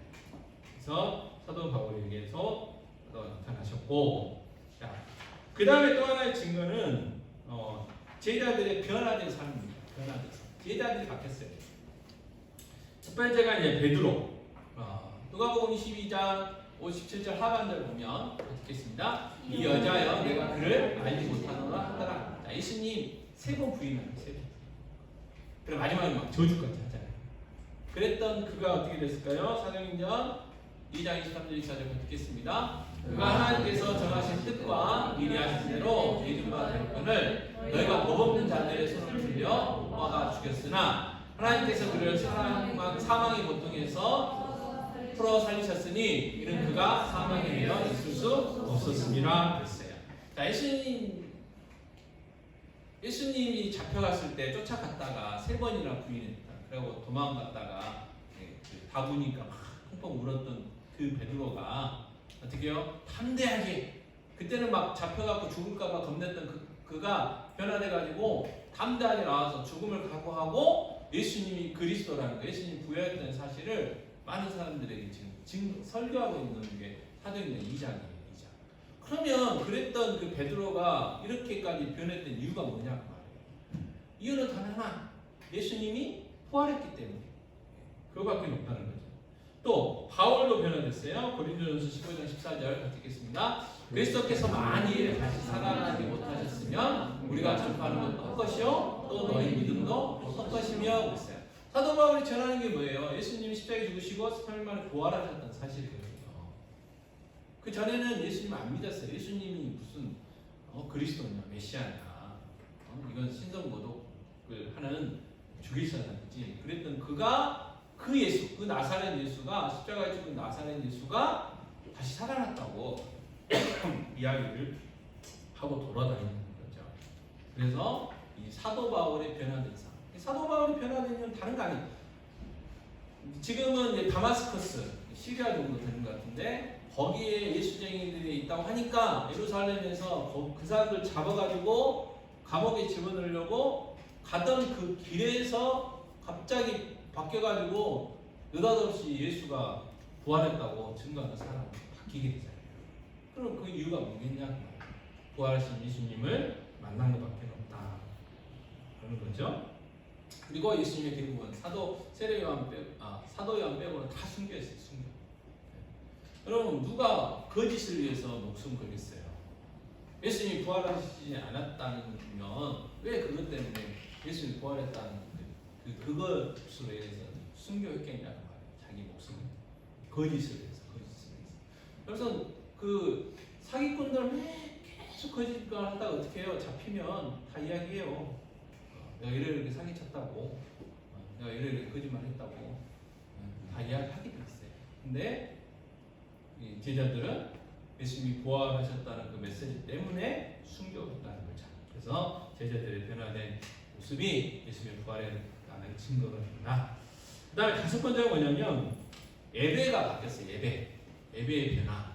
Speaker 2: 그래서 사도 바울에게서 나타나셨고, 그 다음에 또 하나의 증거는 제자들의 변화된 삶입니다. 변화된 삶. 제자들이 바뀌었어요. 첫 번째가 이제 베드로. 누가복음 22장 57절 하반절 보면 읽겠습니다. 이 여자여 내가 그를 알지 못하노라 하더라. 자, 예수님 3번 부인합니다. 3번. 그리고 마지막에 막 저주까지 하잖아요. 그랬던 그가 어떻게 됐을까요? 사도행전 2장 23절 24절 듣겠습니다. 그가 하나님께서 정하신 뜻과 미리 하신 대로 예준 바 되었거늘 너희가 법 없는 자들의 손을 들려 모아가 죽였으나 하나님께서 그를 사망의 고통에서 풀어 살리셨으니 이는 그가 사망에 내어 있을 수 없었습니다. 그랬어요. 자, 예수님이 잡혀갔을 때 쫓아갔다가 3번이나 부인했다. 그리고 도망갔다가 다부니까 막 펑펑 울었던 그 베드로가 어떻게요? 담대하게 그때는 막 잡혀갖고 죽을까봐 겁냈던 그가 변화돼가지고 담대하게 나와서 죽음을 각오하고 예수님이 그리스도라는 거, 예수님이 부여했던 사실을 많은 사람들에게 지금 설교하고 있는 게 사도행전 2장이에요. 2장. 그러면 그랬던 그 베드로가 이렇게까지 변했던 이유가 뭐냐 그 말이에요. 이유는 단 하나, 예수님이 부활했기 때문에. 그거밖에 없다는 거죠. 또 바울도 변화됐어요. 고린도전서 15장 14절 같이 읽겠습니다. 그리스도께서 만일 다시 살아나지 못하셨으면 우리가 전파하는 것도 헛것이요 또 너희 믿음도 헛것이며 그랬어요. 사도 바울이 전하는 게 뭐예요? 예수님이 십자가에 죽으시고 3일 만에 부활하셨다는 사실이거든요. 그 전에는 예수님 안 믿었어요. 예수님이 무슨 그리스도냐 메시아냐 이건 신성모독을 하는 죽일 사람이지. 그랬던 그가 그 예수, 그 나사렛 예수가 십자가에 죽은 나사렛 예수가 다시 살아났다고 이야기를 하고 돌아다니는 거죠. 그래서 이 사도 바울의 변화된 상. 사도 바울이 변화된 건 다른 거 아니에요. 지금은 이제 다마스커스, 시리아 정도 되는 것 같은데 거기에 예수쟁이들이 있다고 하니까 예루살렘에서 그 사람들 잡아가지고 감옥에 집어넣으려고 가던 그 길에서 갑자기 바뀌어가지고 느닷없이 예수가 부활했다고 증거하는 사람이 바뀌게 되잖아요. 그럼 그 이유가 뭐겠냐? 부활하신 예수님을 만난 것밖에 없다. 그런 거죠. 그리고 예수님의 대부분 사도 요한 빼고는 다 순교했어요. 순교. 여러분 누가 거짓을 위해서 목숨 걸겠어요? 예수님이 부활하시지 않았다면 왜 그것 때문에 예수님이 부활했다는 그것으로 인해서 순교했겠냐는 말이에요. 자기 목숨을 거짓을 위해서. 그래서 그 사기꾼들은 계속 거짓말 하다가 어떻게 해요? 잡히면 다 이야기해요. 내가 이렇게 사기쳤다고, 내가 이렇게 거짓말했다고 다 이야기하게 돼 있어요. 근데 이 제자들은 예수님이 부활하셨다는 그 메시지 때문에 순교했다는 거죠. 그래서 제자들의 변화된 모습이 예수님의 부활에 나는 증거가 된다. 그 다음에 5번째가 뭐냐면 예배가 바뀌었어요. 예배의 변화.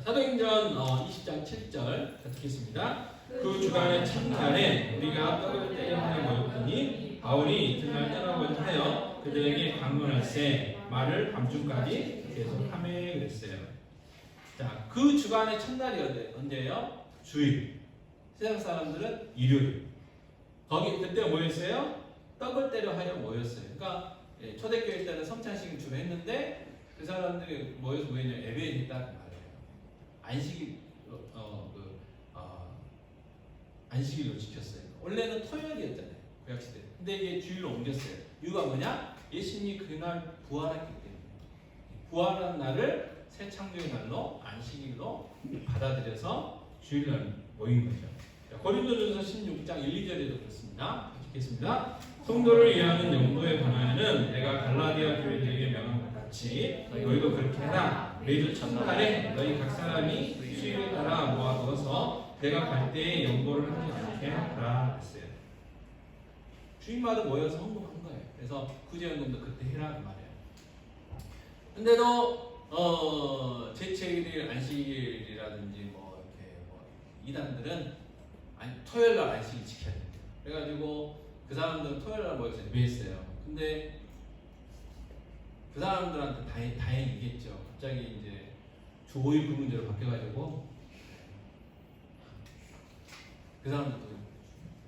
Speaker 2: 사도행전 20장 7절 듣겠습니다. 그 주간의 첫날에 우리가 떡을 떼려 모였더니 바울이 이튿날 떠나고자 하여 그들에게 강론할세 말을 밤중까지 계속하매 그랬어요. 자, 그 주간의 첫날이 언제예요? 주일. 세상 사람들은 일요일. 거기 그때 뭐였어요? 떡을 떼려 하여 모였어요. 그러니까 초대교회 때는 성찬식을 주로 했는데 그 사람들이 모여서 뭐였냐? 예배에 있다는 말이에요. 안식일로 지켰어요. 원래는 토요일이었잖아요. 구약시대. 근데 이게 주일로 옮겼어요. 이유가 뭐냐? 예수님이 그날 부활했기 때문에. 부활한 날을 새 창조의 날로 안식일로 받아들여서 주일날 모인 거죠. 고린도전서 16장 1, 2절에도 그렇습니다. 읽겠습니다. 성도를 위하는 연보에 관하여는 내가 갈라디아 교회들에게 명한 것 같이 너희도 그렇게 해라. 매주 첫날에 너희 각 사람이 수요일에 따라 모아두어서 내가 갈 때에 연보를 하지 않게 하라 했어요. 주일마다 모여서 헌금한 거예요. 그래서 구제연금도 그때 해라 그 말이에요. 근데도 제체일일 안식일이라든지 이렇게 이단들은 토요일날 안식일 지켜야 됩니다. 그래가지고 그 사람들은 토요일날 모여서 예배했어요. 근데 그 사람들한테 다행이겠죠. 갑자기 이제 주 5일 불문제로 바뀌어가지고 그 사람들도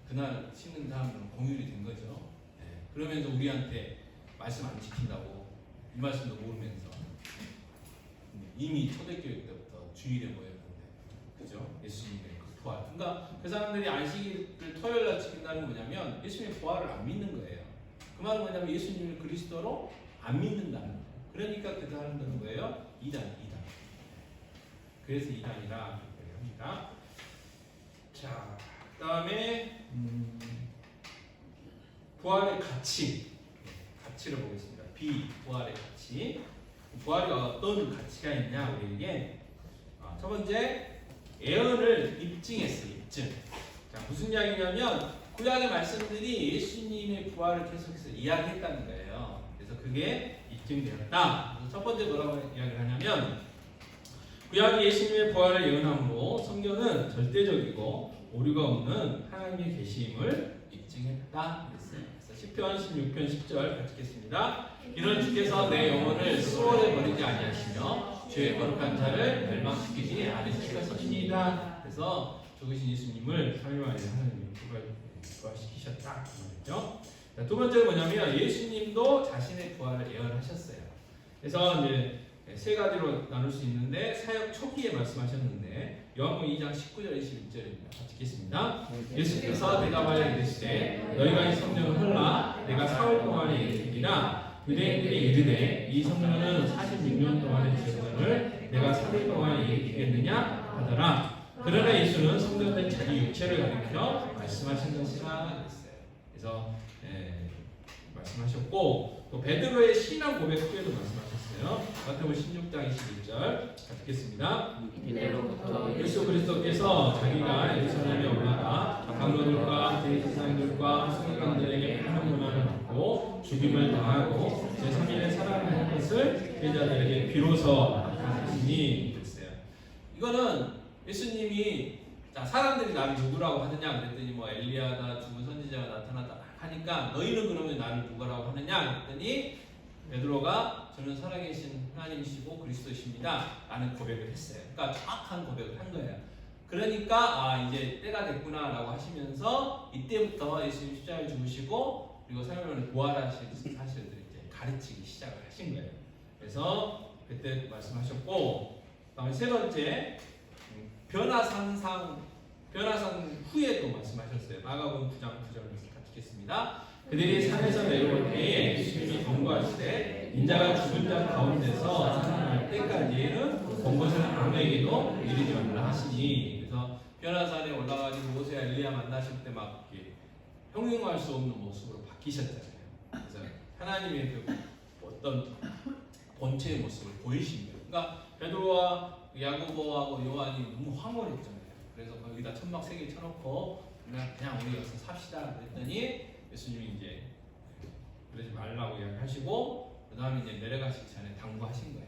Speaker 2: 그날 쉬는 사람들은 공휴일이 된 거죠. 그러면서 우리한테 말씀 안 지킨다고 이 말씀도 모르면서 이미 초대교회 때부터 주일에 모였는데, 그죠? 예수님의 그 부활. 그러니까 그 사람들이 안식일을 토요일날 지킨다는 건 뭐냐면 예수님의 부활을 안 믿는 거예요. 그 말은 뭐냐면 예수님을 그리스도로 안 믿는다는 거예요. 그러니까 그 사람들은 뭐예요? 이단. 그래서 이단이라 합니다. 자, 그다음에 부활의 가치를 보겠습니다. 부활의 가치. 부활이 어떤 가치가 있냐 우리에게. 첫 번째, 예언을 입증했어요. 입증. 자, 무슨 이야기냐면 구약의 말씀들이 예수님의 부활을 계속해서 이야기했다는 거예요. 그래서 그게 입증되었다. 그래서 첫 번째 뭐라고 이야기를 하냐면 구약이 예수님의 부활을 예언함으로 성경은 절대적이고 오류가 없는 하나님의 계심을 입증했다. 그래서 시편 16편 10절 같이 읽겠습니다. 이런 주께서 내 영혼을 수월에 버리지 아니하시며 죄의 거룩한 자를 멸망시키지 않으실 것입니다. 그래서 죽으신 예수님을 3일 만에 하나님이 부활시키셨다. 그렇죠? 두 번째는 뭐냐면 예수님도 자신의 부활을 예언하셨어요. 그래서 이제 세 가지로 나눌 수 있는데 사역 초기에 말씀하셨는데 요한복음 2장 19절 21절입니다. 같이 읽겠습니다. 예수께서 대답하여 이르시되 너희가 이 성령을 헐라 내가 사흘 동안에 이르리라 유대인들이 이르되 이 성령은 46년 동안의 재건을 내가 3일 동안에 일으키겠느냐 하더라. 그러나 예수는 성령된 자기 육체를 가리켜 말씀하신 것이라 그랬어요. 그래서 말씀하셨고 또 베드로의 신앙 고백 후에도 말씀하셨어요. 마태복음 16장 21절 같이 읽겠습니다. 예수 그리스도께서 자기가 예루살렘에 올라가 장로들과 대제사장들과 서기관들에게 많은 고난을 받고 죽임을 당하고 제3일에 살아날 것을 제자들에게 비로소 나타내시니 그랬어요. 이거는 예수님이 자, 사람들이 나를 누구라고 하느냐 그랬더니 뭐 엘리야다 죽은 선지자가 나타났다 하니까 너희는 그러면 나를 누구라고 하느냐 그랬더니 베드로가 저는 살아계신 하나님이시고 그리스도이십니다 라는 고백을 했어요. 그러니까 정확한 고백을 한 거예요. 그러니까 이제 때가 됐구나 라고 하시면서 이때부터 예수님 십자가에 죽으시고 그리고 3일 만에 부활하신 사실들을 이제 가르치기 시작을 하신 거예요. 그래서 그때 말씀하셨고 다음에 세 번째 변화산 후에도 말씀하셨어요. 마가복음 9장 9절을 같이 읽겠습니다. 그들이 산에서 내려올 때에 예수님이 경고하시되 인자가 죽은 자 가운데서 살아날 때까지는 본 것은 아무에게도 이르지 말라 하시니 그래서 변화산에 올라가지고 모세와 엘리야 만나실 때 막 형용할 수 없는 모습으로 바뀌셨잖아요. 그래서 하나님의 그 어떤 본체의 모습을 보이신 거예요. 그러니까 베드로와 야고보하고 요한이 너무 황홀했잖아요. 그래서 거기다 천막 3개 쳐놓고 그냥 우리 여기서 삽시다 그랬더니 예수님이 이제 그러지 말라고 이야기하시고 그 다음에 이제 내려가시기 전에 당부하신 거예요.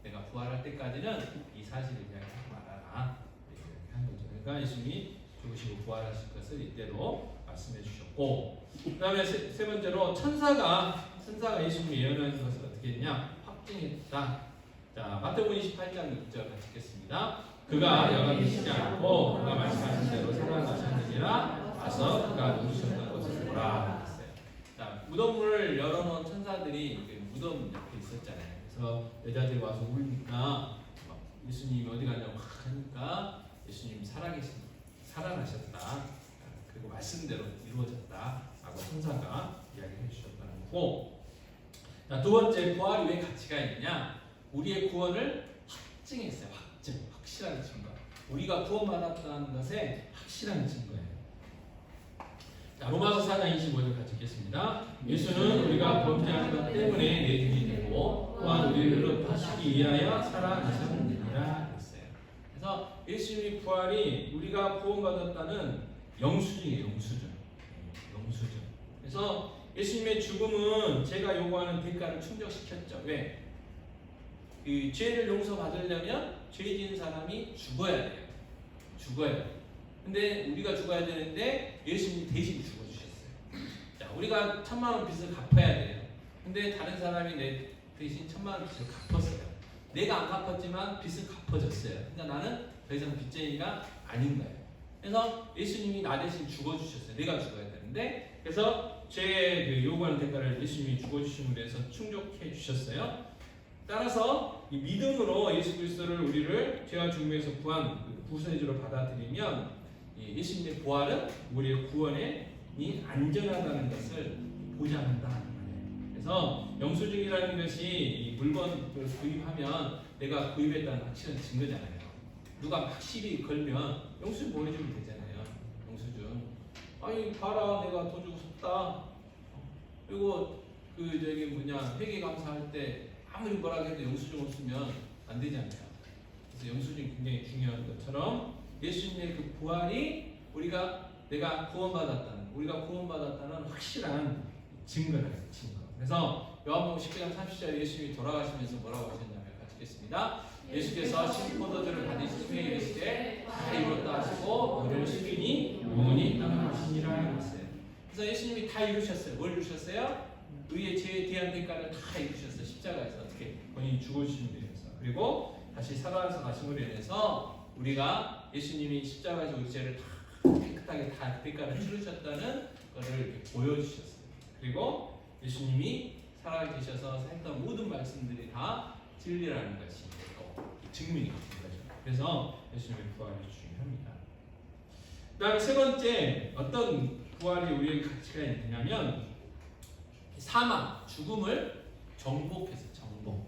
Speaker 2: 내가 부활할 때까지는 이 사실을 이야기하지 말아라 이렇게 한 거죠. 그러니까 예수님이 죽으시고 부활하실 것을 이때로 말씀해 주셨고 그 다음에 세 번째로 천사가 예수님이 예언하는 것을 어떻게 했냐 확증했다. 자, 마태복음 28장 6절 같이 읽겠습니다. 그가 여가 계시지 않고 그가 말씀하신 대로 살아나셨느니라 와서 그가 누우셨던 것을 보라 했어요. 자, 무덤을 열어놓은 천사들이 무덤 옆에 있었잖아요. 그래서 여자들이 와서 울니까 예수님이 어디 갔냐고 하니까 예수님 살아나셨다. 그리고 말씀대로 이루어졌다. 라고 천사가 이야기해 주셨다는 거고 자, 두 번째 부활이 왜 가치가 있느냐 우리의 구원을 확증했어요. 확실한 증거. 우리가 구원받았다는 것에 확실한 증거예요. 자, 로마서 4장 25절 같이 읽겠습니다. 예수는 우리가 범죄한 것 때문에 내주이 되고 또한 우리를 의롭히시기 위하여 살아나셨느니라 했어요. 그래서 예수님의 부활이 우리가 구원받았다는 영수증이에요. 영수증. 그래서 예수님의 죽음은 제가 요구하는 대가를 충족시켰죠. 왜? 그 죄를 용서받으려면 죄 지은 사람이 죽어야 돼요. 근데 우리가 죽어야 되는데 예수님이 대신 죽어주셨어요. 자, 우리가 1000만원 빚을 갚아야 돼요. 근데 다른 사람이 내 대신 1000만원 빚을 갚았어요. 내가 안 갚았지만 빚을 갚아줬어요. 그러니까 나는 더 이상 빚쟁이가 아닌 거예요. 그래서 예수님이 나 대신 죽어주셨어요. 내가 죽어야 되는데 그래서 죄의 요구하는 대가를 예수님이 죽어주심으로 해서 충족해 주셨어요. 따라서 이 믿음으로 예수 그리스도를 우리를 죄와 죽음에서 구한 구세주로 받아들이면 예수님의 부활은 우리의 구원에 안전하다는 것을 보장한다. 그래서 영수증이라는 것이 이 물건을 구입하면 내가 구입했다는 확실한 증거잖아요. 누가 확실히 걸면 영수증 보여주면 되잖아요. 영수증. 아니 봐라 내가 돈 주고 샀다. 그리고 회계감사할 때 아무리 뭐라 해도 영수증 없으면 안 되잖아요. 그래서 영수증이 굉장히 중요한 것처럼 예수님의 그 부활이 내가 구원받았다는 확실한 증거라는 증거. 그래서 요한복음 19장 30절 예수님이 돌아가시면서 뭐라고 하셨냐면 같이 읽겠습니다. 예수께서 신포도주를 받으신 후에 이르시되 다 이뤘다 하시고 너를 숙이니 영원히 떠나가시니라 했어요. 그래서 예수님이 다 이루셨어요. 뭘 이루셨어요? 의의 죄에 대한 대가를 다 이루셨어요. 십자가에서 어떻게 본인이 죽으신 데에서. 그리고 다시 살아나서 가심으로 인해서 우리가 예수님이 십자가에서 우리 죄를 다 깨끗하게 다 대가를 치르셨다는 것을 이렇게 보여주셨어요. 그리고 예수님이 살아계셔서 했던 모든 말씀들이 다 진리라는 것이 또 증명이 된 거죠. 그래서 예수님의 부활이 중요합니다. 그다음에 세 번째 어떤 부활이 우리에게 가치가 있느냐면 사망, 죽음을 정복해서 정복.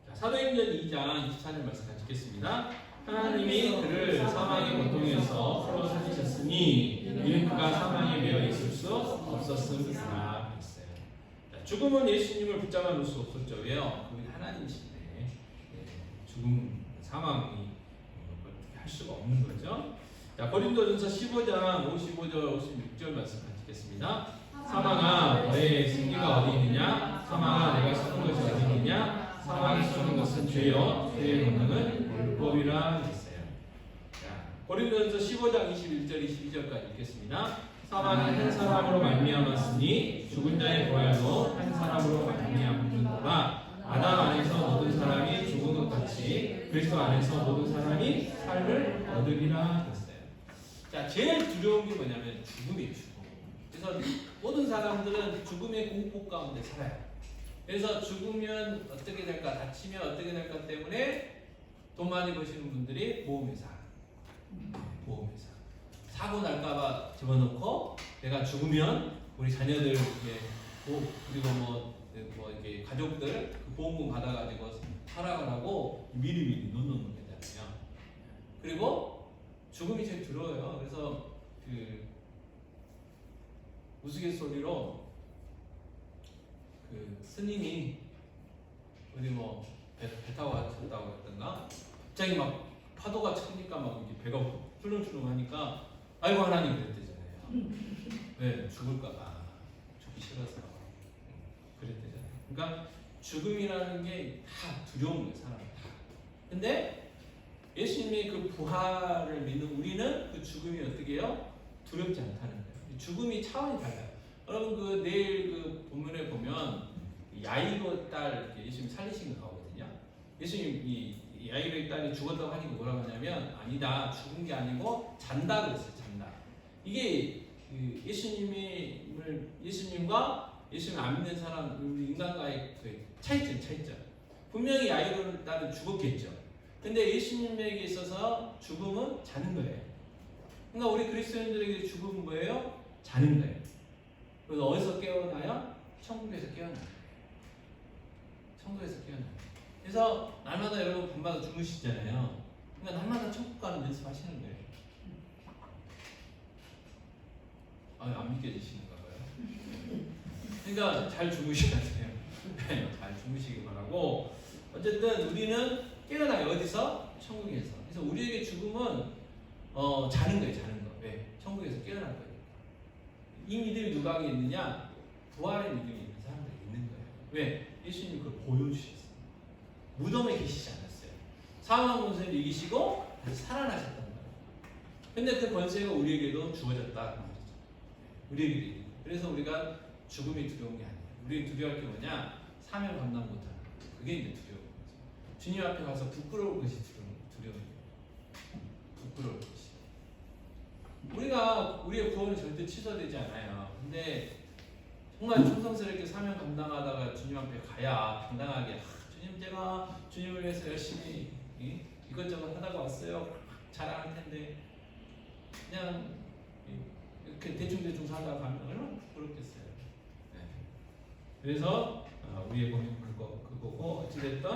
Speaker 2: 자, 사도행전 2장 24절 말씀 같이 읽겠습니다. 하나님이 그를 사망의 고통에서 풀어 살리셨으니 이는 그가 사망에 매여 있을 수 없었음이라 했어요. 자, 죽음은 예수님을 붙잡아 놓을 수 없었죠. 왜요? 그분이 하나님이신데 죽음, 사망이 어떻게 할 수가 없는 거죠. 자, 고린도전서 15장 55절 56절 말씀 같이 읽겠습니다. 사망아 너의 승리가 어디 있느냐? 사망아 내가 쏘는 것이 어디 있느냐? 사망이 쏘는 것은 죄요 죄의 권능은 율법이라 했어요. 자, 고린도전서 15장 21절 22절까지 읽겠습니다. 사망은 한 사람으로 말미암았으니 죽은 자의 부활도 한 사람으로 말미암는도다. 아담 안에서 모든 사람이 죽은 것 같이 그리스도 안에서 모든 사람이 삶을 얻으리라 했어요. 자, 제일 두려운 게 뭐냐면 죽음이에요. 죽음. 그래서 모든 사람들은 죽음의 공포 가운데 살아요. 그래서 죽으면 어떻게 될까, 다치면 어떻게 될까 때문에 돈 많이 버시는 분들이 보험회사, 보험회사 사고 날까봐 집어넣고 내가 죽으면 우리 자녀들 그리고 뭐 이렇게 가족들 그 보험금 받아가지고 살아가라고 미리미리 넣는 거잖아요. 그리고 죽음이 제일 두려워요. 그래서 그 우스갯소리로 그 스님이 어디 배 타고 갔다고 했던가 갑자기 막 파도가 치니까 막 이렇게 배가 출렁출렁하니까 아이고 하나님 그랬대잖아요. 왜? 죽을까봐 죽기 싫어서 그랬대잖아요. 그러니까 죽음이라는 게 다 두려운 거예요. 사람 다. 근데 예수님의 그 부활을 믿는 우리는 그 죽음이 어떻게 해요? 두렵지 않다는 거예요. 죽음이 차원이 달라요. 여러분 그 내일 그 본문에 보면 야이로 딸 예수님 살리신 거 나오거든요. 예수님 이 야이로의 딸이 죽었다고 하니까 뭐라고 하냐면 아니다 죽은 게 아니고 잔다 그랬어요. 잔다. 이게 그 예수님과 예수님 안 믿는 사람 우리 인간과의 그 차이점. 분명히 야이로 딸은 죽었겠죠. 근데 예수님에게 있어서 죽음은 자는 거예요. 그러니까 우리 그리스도인들에게 죽음은 뭐예요? 자는 거예요. 그래서 어디서 깨어나요? 천국에서 깨어나요. 천국에서 깨어나요. 그래서 날마다 여러분 밤마다 주무시잖아요. 그러니까 날마다 천국 가는 연습하시는 거예요. 안 믿겨지시는가 봐요. 그러니까 잘 주무셔야 돼요. 잘 주무시기 바라고. 어쨌든 우리는 깨어나요. 어디서? 천국에서. 그래서 우리에게 죽음은 자는 거예요. 자는 거. 왜? 천국에서 깨어날 거예요. 이 믿음이 누구에게 있느냐? 부활의 믿음이 있는 사람들이 있는 거예요. 왜? 예수님이 그걸 보여주셨어요. 무덤에 계시지 않았어요. 사망 권세를 이기시고 다시 살아나셨단 말이에요. 근데 그 권세가 우리에게도 주어졌다 말이죠. 우리에게도 있는 거예요. 그래서 우리가 죽음이 두려운 게 아니에요. 우리 두려워할 게 뭐냐? 사명 감당 못하는 거. 그게 이제 두려운 거죠. 주님 앞에 가서 부끄러울 것이 두려운 거예요. 부끄러울 것이. 우리의 구원은 절대 취소되지 않아요. 근데 정말 충성스럽게 사명 감당하다가 주님 앞에 가야 당당하게 주님 제가 주님을 위해서 열심히 이것저것 하다가 왔어요. 자랑할 텐데 그냥 이렇게 대충 살다가 가면 얼마나 부끄럽겠어요. 네. 그래서 우리의 고민 그거고 어찌됐든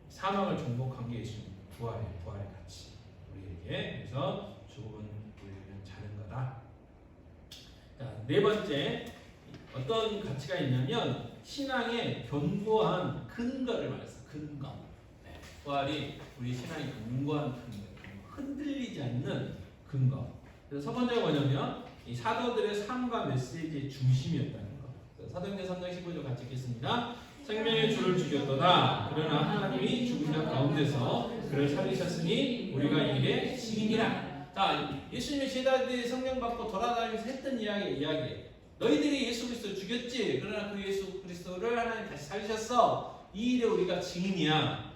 Speaker 2: 사망을 정복한 게 예수님 부활의 가치 우리에게. 그래서 죽음은 우리는 자는 거다. 자, 네 번째 어떤 가치가 있냐면 신앙의 견고한 근거를 말했어. 근거. 부활이 우리 신앙의 견고한 근거, 흔들리지 않는 근거. 그래서 첫 번째가 뭐냐면 이 사도들의 삶과 메시지의 중심이었다는 거. 사도행전 3장 15절 같이 읽겠습니다. 생명의 주를 죽였도다. 그러나 하나님이 죽은 자 가운데서 그를 살리셨으니 우리가 이게 증인이라. 자, 예수님의 제자들이 성령 받고 돌아다니면서 했던 이야기. 너희들이 예수 그리스도를 죽였지. 그러나 그 예수 그리스도를 하나님 다시 살리셨어. 이 일에 우리가 증인이야.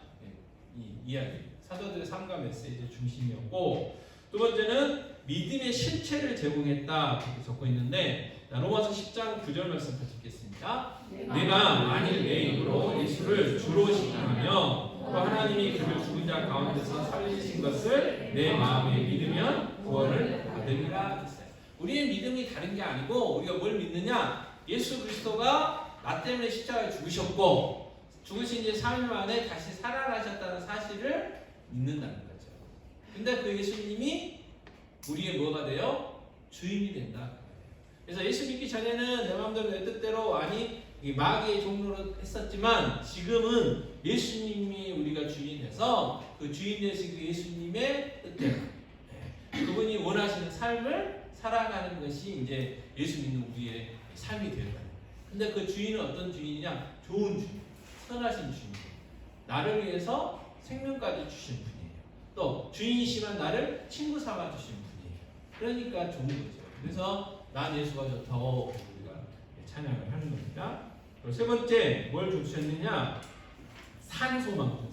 Speaker 2: 이 이야기. 사도들의 삶과 메시지의 중심이었고, 두 번째는 믿음의 실체를 제공했다. 이렇게 적고 있는데, 로마서 10장 9절 말씀 같이 읽겠습니다. 내가 만일 내 입으로 예수를 주로 시인하며 또 하나님이 그를 죽은 자 가운데서 살리신 것을 내 마음에 믿으면 구원을 받으리라 했어요. 우리의 믿음이 다른 게 아니고 우리가 뭘 믿느냐? 예수 그리스도가 나 때문에 십자가에 죽으셨고 죽으신 지 3일 만에 다시 살아나셨다는 사실을 믿는다는 거죠. 근데 그 예수님이 우리의 뭐가 돼요? 주인이 된다. 그래서 예수 믿기 전에는 내 마음대로 내 뜻대로 마귀의 종로로 했었지만 지금은 예수님이 우리가 주인이 돼서 그 주인 되신 그 예수님의 뜻대로 그분이 원하시는 삶을 살아가는 것이 이제 예수 믿는 우리의 삶이 되었다. 근데 그 주인은 어떤 주인이냐? 좋은 주인, 선하신 주인. 나를 위해서 생명까지 주신 분이에요. 또 주인이시면 나를 친구 삼아 주신 분이에요. 그러니까 좋은 거죠. 그래서 난 예수가 좋다고 우리가 찬양을 하는 겁니다. 그리고 세 번째 뭘 주셨느냐? 산소망.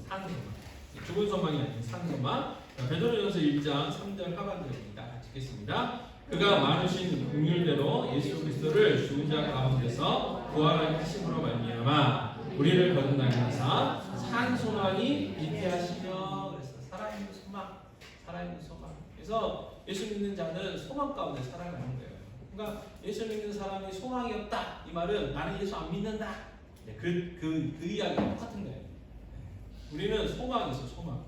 Speaker 2: 죽은 소망이 아닌 산소망. 베드로전서 1장 3절 하반절입니다. 같이 읽겠습니다. 그가 많으신 긍휼대로 예수 그리스도를 죽은 자 가운데서 부활을 하심으로 말미암아 우리를 거듭나게 하사 산소망이 잉태하시며. 그래서 살아있는 소망. 그래서 예수 믿는 자는 소망 가운데 살아가는 거예요. 그러니까 예수 믿는 사람이 소망이 없다. 이 말은 나는 예수 안 믿는다. 그 이야기가 똑같은 거예요. 우리는 소망이 있어, 소망.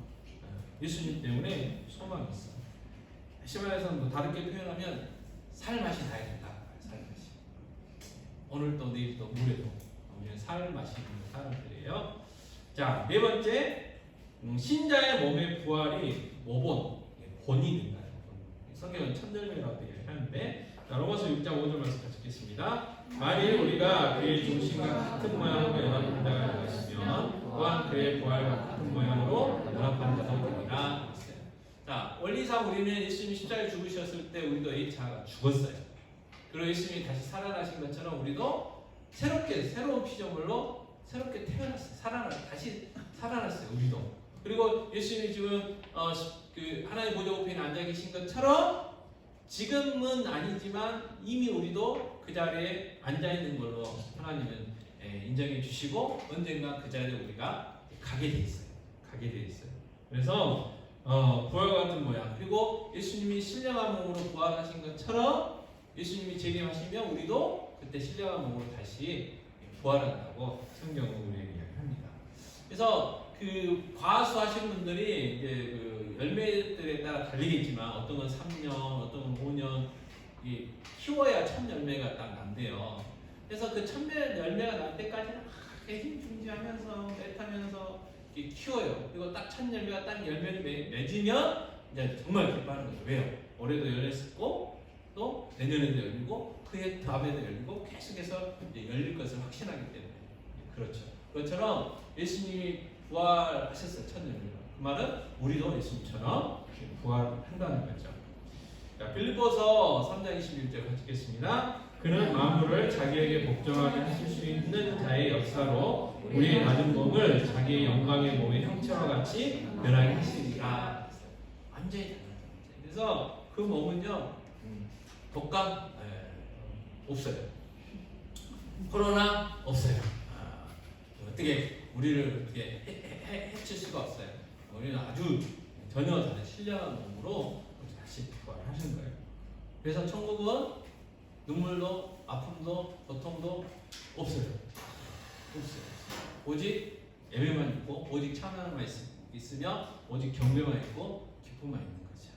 Speaker 2: 예수님 때문에 소망이 있어. 시바에서는 뭐 다르게 표현하면 살맛이 나야 된다. 살맛이. 오늘도 내일도 모레도 우리는 살맛이 있는 사람들이에요. 자, 네 번째 신자의 몸의 부활이 본이 된다. 성경은 천절매라고 되어 하는데 로마서 6장 5절 말씀 같이 읽겠습니다. 만일 우리가 그의 중심과 같은 모양으로 연합한다고 하시면 또한 그의 부활과 같은 모양으로 연합한다고 되리라. 자, 원리상 우리는 예수님이 십자가에 죽으셨을 때 우리도 A차가 죽었어요. 그리고 예수님이 다시 살아나신 것처럼 우리도 새로운 피조물로 새롭게 태어났어요. 다시 살아났어요. 우리도. 그리고 예수님이 지금 그 하나님 보좌 우편에 앉아 계신 것처럼 지금은 아니지만 이미 우리도 그 자리에 앉아 있는 걸로 하나님은 인정해 주시고 언젠가 그 자리에 우리가 가게 돼 있어요. 그래서 부활과 같은 모양. 그리고 예수님이 신령한 몸으로 부활하신 것처럼 예수님이 재림하시면 우리도 그때 신령한 몸으로 다시 부활한다고 성경은 우리에게 이야기합니다. 그래서 그 과수하신 분들이 이제 그 열매들에 따라 달리겠지만 어떤 건 3년, 어떤 건 5년 키워야 첫 열매가 딱 난대요. 그래서 그 첫 열매가 날 때까지는 힘 중지하면서 애타면서 키워요. 그리고 딱 첫 열매가 딱 열매를 맺으면 이제 정말 기뻐하는 거죠. 왜요? 올해도 열렸고 또 내년에도 열리고 그해 다음에도 열리고 계속해서 이제 열릴 것을 확신하기 때문에 그렇죠. 그것처럼 예수님이 부활하셨어요. 첫 열매로. 그 말은 우리도 예수님처럼 부활한다는 거죠. 자, 빌립보서 3장 21절 같이 읽겠습니다. 그는 만물을 자기에게 복종하게 하실 수 있는 자의 역사로 우리의 낮은 몸을 자기의 영광의 몸의 형체와 같이 변하게 하시리라. 완전히 달라요. 그래서 그 몸은요, 독감 없어요. 코로나 없어요. 어떻게 우리를 어떻게 해칠 수가 없어요. 우리는 아주 전혀 다른 신령한 몸으로 다시 부활하신 거예요. 그래서 천국은 눈물도 아픔도 고통도 없어요. 오직 예배만 있고 오직 찬양만 있으며 오직 경배만 있고 기쁨만 있는 거죠.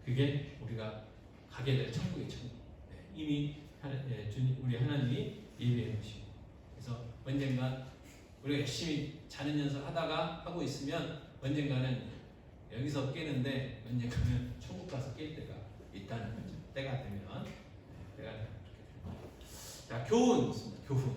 Speaker 2: 그게 우리가 가게 될 천국의 천국. 이미 우리 하나님이 예비해 놓으시고, 그래서 언젠가 우리가 열심히 자는 연습 하고 있으면 언젠가는 여기서 깨는데 언젠가는 천국 가서 깰 때가 있다는 거죠. 때가 되면. 자, 교훈 있습니다. 교훈.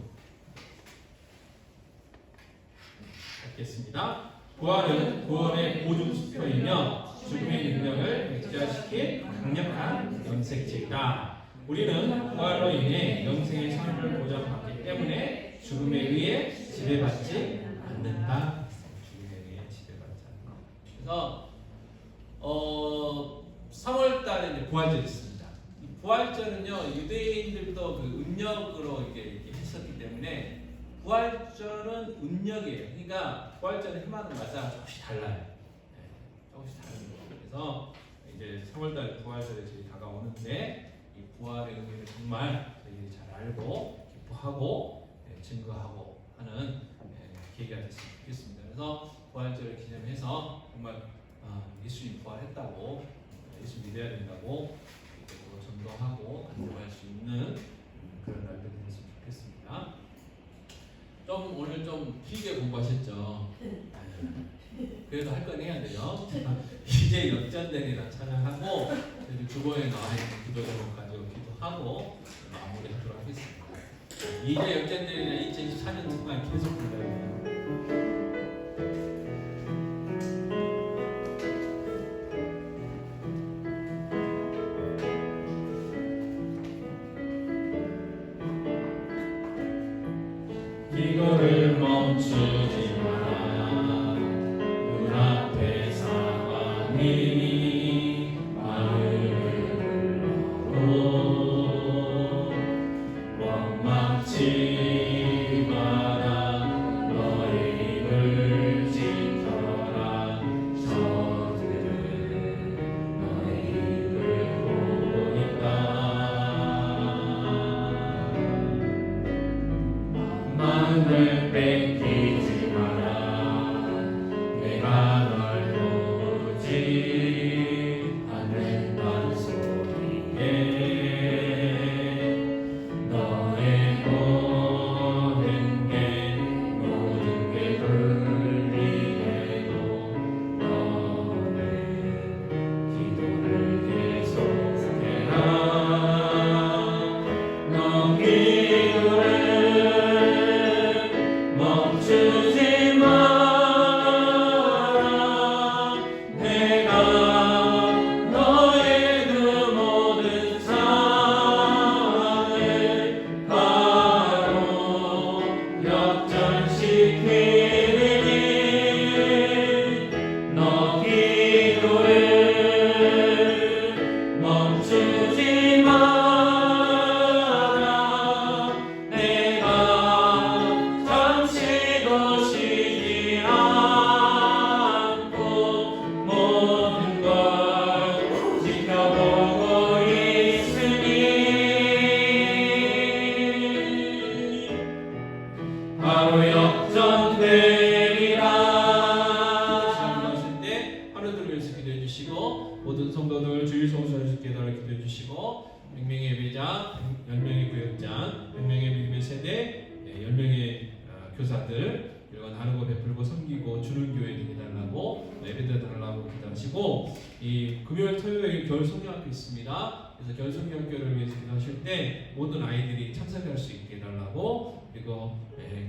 Speaker 2: 읽겠습니다. 부활은 구원의 보증수표이며 죽음의 능력을 백지화시킬 강력한 염색체이다. 우리는 부활로 인해 영생의 삶을 보장받기 때문에 죽음에 의해 지배받지 않는다. 죽음에 의해 지배받지 않는다. 그래서 3월달에 이제 부활절이 있습니다. 이 부활절은요, 유대인들도 그 음력으로 이렇게 했었기 때문에 부활절은 음력이에요. 그러니까 부활절은 해마다 조금씩 달라요. 조금씩 다른 거예요. 그래서 이제 3월달 부활절에 저희 다가오는데 이 부활의 의미를 정말 저희들이 잘 알고 기뻐하고 증거하고 하는 계기가 됐으면 좋겠습니다. 그래서 부활절을 기념해서 정말 예수님 부활했다고, 예수 믿어야 된다고 전도하고 간증할 수 있는 그런 날들이 됐으면 좋겠습니다. 오늘 좀 길게 공부하셨죠? 그래도 할 건 해야 돼요. 이제 역전되리라 찬양하고 주보에 나와 있는 기도 제목 가지고 기도하고 마무리하도록 하겠습니다. 이제 역전되리라 2024년 동안 계속 불러야 돼요.
Speaker 1: 기도를 멈추지 마라. 눈앞에 상황이 마음을 불러도 원망치 마라. 너의 입을 지켜라. 저들은 너의 입을 보고 있다. 마음을 뺏기지 마라. 내가 널 보지 않는다는 소리에 너의 모든 게 들리해도 너는 기도를 계속해라. 너 기도를 멈추지 마라. 내가 너의 그 모든 상황을 바로 역전시키리니 너 기도를 멈추지 마라. 내가 잠시도 쉬지 않고 모든 걸 지켜보고 있으니 바로 역전되리라.
Speaker 2: 시험하실 때 하루를 위해서 기도해 주시고 모든 성도들 주일 성수할 수 있게 달라 기도해 주시고 100명의 예배자, 10명의 구역장, 100명의 믿음의 세대, 10명의 교사들 이런 나누고 베풀고 섬기고 주는 교회 되게 달라고 예배드 달라고 기도하시고 이 금요일 토요일 겨울 성경학교 있습니다. 그래서 겨울 성경학교를 위해서 기도하실 때 모든 아이들이 참석할 수 있게 해달라고, 그리고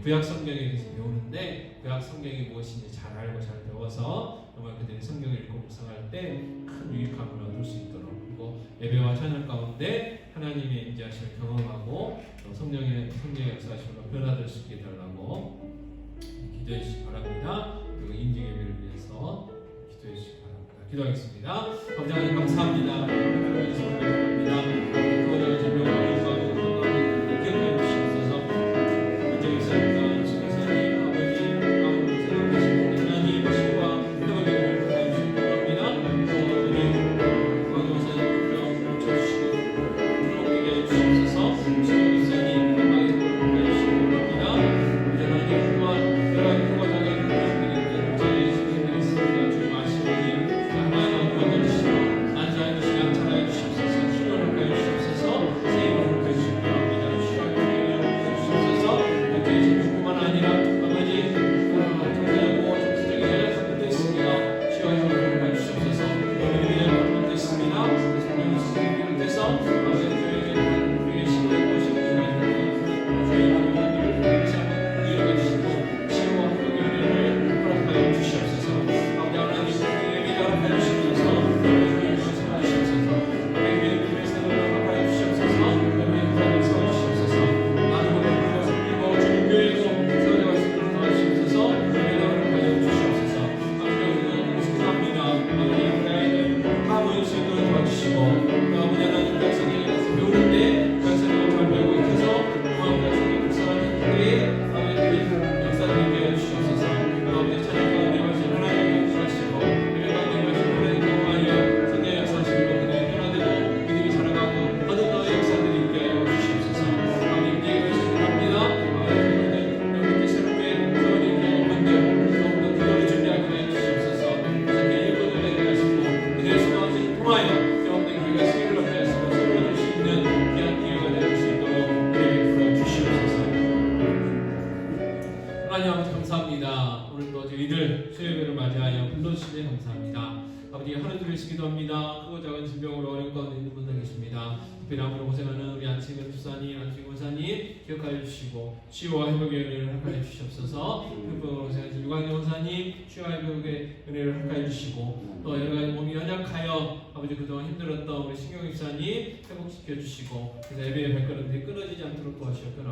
Speaker 2: 구약 성경에 대해서 배우는데 구약 성경이 무엇인지 잘 알고 잘 배워서 정말 그들이 성경을 읽고 묵상할 때 큰 유익함을 얻을 수 있도록, 그리고 예배와 찬양 가운데 하나님의 임재하심을 경험하고 또 성령의 역사하심으로 변화될 수 있게 해달라고 기도해 주시기 바랍니다. 그리고 임재 예배를 위해서 기도해 주시기 바랍니다. 기도하겠습니다. 아버지 하나님 감사합니다. 하나님을 감사합니다. 그거를 전명하고 기억해 주시옵소서. 먼저 역사입니다. 주님사님 아버지 마음으로 생각하시는 하나님 신과 회복의 은혜를 부어주시기 바랍니다. 우리 광교사님 멈춰주시고 행복하게 해주시옵소서.
Speaker 1: 위해서 기도합니다. 크고 작은 질병으로 어려운 가운데 있는 분들 계십니다. 특별히 아무로 고생하는 우리 안치근 집사님, 안치근 원사님 기억하여 주시고 치유와 회복의 은혜를 허락하여 주시옵소서. 회복으로 고생하신 유광영 원사님 치유와 회복의 은혜를 허락하여 주시고 또 여러가지 몸이 연약하여 아버지 그동안 힘들었던 우리 신경 집사님 회복시켜 주시고 그래서 예배의 발걸음들이 끊어지지 않도록 도와주시옵소서.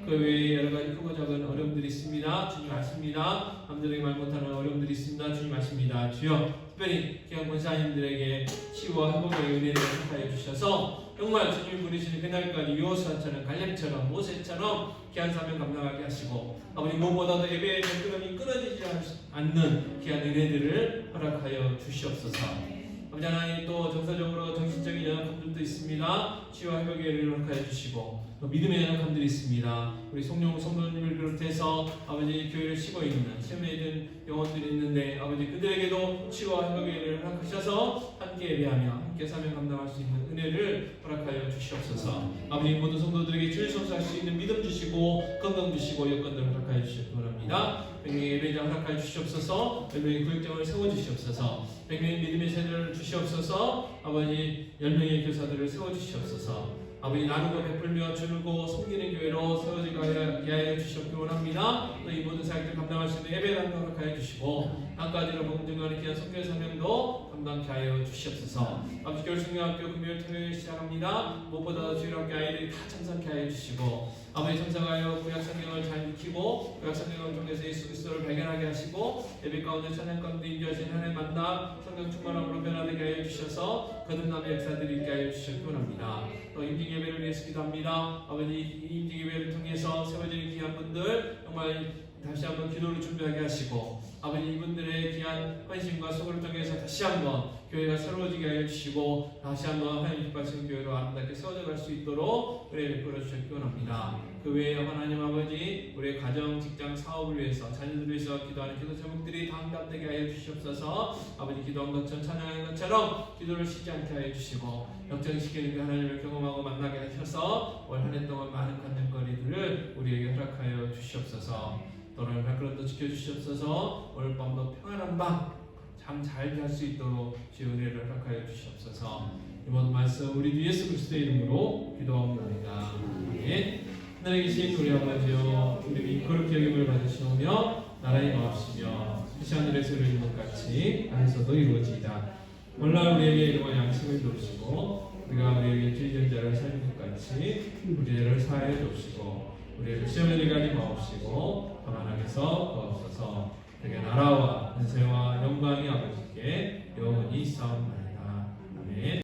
Speaker 1: 그 외에 여러가지 크고 작은 어려움들이 있습니다. 주님 아십니다. 남들에게 말 못하는 어려움들이 있습니다. 주님 아십니다. 주여 특별히 귀한 권사님들에게 치유와 회복의 은혜를 허락하여 주셔서 정말 주님 부르시는 그날까지 요호수아처럼 갈렙처럼 모세처럼 귀한 사명 감당하게 하시고 아버지 무엇보다도 예배의 발걸음이 끊어지지 않는 귀한 은혜들을 허락하여 주시옵소서. 아버지 하나님 또 정서적으로 정신적인 연약함들도 있습니다. 치유와 회복의 은혜를 허락하여 주시고 또 믿음의 연약함들이 있습니다. 우리 성령 성도님을 비롯해서 아버지 교회를 쉬고 있는 시험에 든 영혼들이 있는데 아버지 그들에게도 치유와 회복의 은혜를 허락하셔서 함께 예배하며 함께 사명 감당할 수 있는 은혜를 허락하여 주시옵소서. 아버지 모든 성도들에게 주일 성수할 수 있는 믿음 주시고 건강 주시고 여건들을 허락하여 주시기 바랍니다. 100명의 예배장 허락하여 주시옵소서. 100명의 구역장을 세워주시옵소서. 100명의 믿음의 세대를 주시옵소서. 아버지 10명의 교사들을 세워주시옵소서. 아버지 나누고 베풀며 주고 섬기는 교회로 세워지게 하여 주시옵기 원합니다. 또 이 모든 사역들 감당할 수 있는 예배당도 허락하여 주시고 한가지로 복음증거하는 귀한 선교 사명도 감당케 하여 주시옵소서. 아버지 교회성경학교 금요일 토요일 시작합니다. 무엇보다 주일학교 아이들이 다 참석케 하여 주시고 아버지 참석하여 구약성경을 잘 익히고 구약성경을 통해서 예수 그리스도를 발견하게 하시고 예배 가운데 찬양 가운데 인도하신 하나님 만나 성경 충만함으로 변화되게 하여 주셔서 거듭남의 역사들이 있게 하여 주시기 원합니다. 또 임직 예배를 위해서 기도합니다. 아버지 이 임직 예배를 통해서 세워지는 귀한 분들 정말 다시 한번 기도를 준비하게 하시고 아버지 이분들의 귀한 헌신과 수고를 통해서 다시 한번 교회가 새로워지게 하여 주시고 다시 한번 하나님 기뻐하시는 교회로 아름답게 세워져 갈 수 있도록 은혜 베풀어 주시기 원합니다. 그 외에 하나님 아버지 우리의 가정, 직장, 사업을 위해서 자녀들을 위해서 기도하는 기도 제목들이 다 응답되게 하여 주시옵소서. 아버지 기도한 것처럼 찬양한 것처럼 기도를 쉬지 않게 하여 주시고 역정시키는 그 하나님을 경험하고 만나게 하셔서 올 한 해 동안 많은 간증거리들을 우리에게 허락하여 주시옵소서. 너를 발걸음도 지켜주시옵소서. 오늘 밤도 평안한 밤 잠 잘 잘 수 있도록 주의 은혜를 허락하여 주시옵소서. 이 모든 말씀 우리 주 예수 그리스도의 이름으로 기도합니다. 예. 하늘에 계신 우리 아버지여 우리 거룩히 여김을 받으시오며 나라의 마옵시며 시 하늘에서 이루어진 것 같이 땅에서도 이루어지이다. 오늘날 우리에게 일용할 양식을 주시고 우리가 우리에게 죄진 자를 살린 것 같이 우리 죄를 사하여 주시고 우리를 시험에 들게 하지 마옵시고 다만 악에서 구하옵소서. 내게 나라와 권세와 영광이 아버지께 영원히 있사옵나이다. 아멘.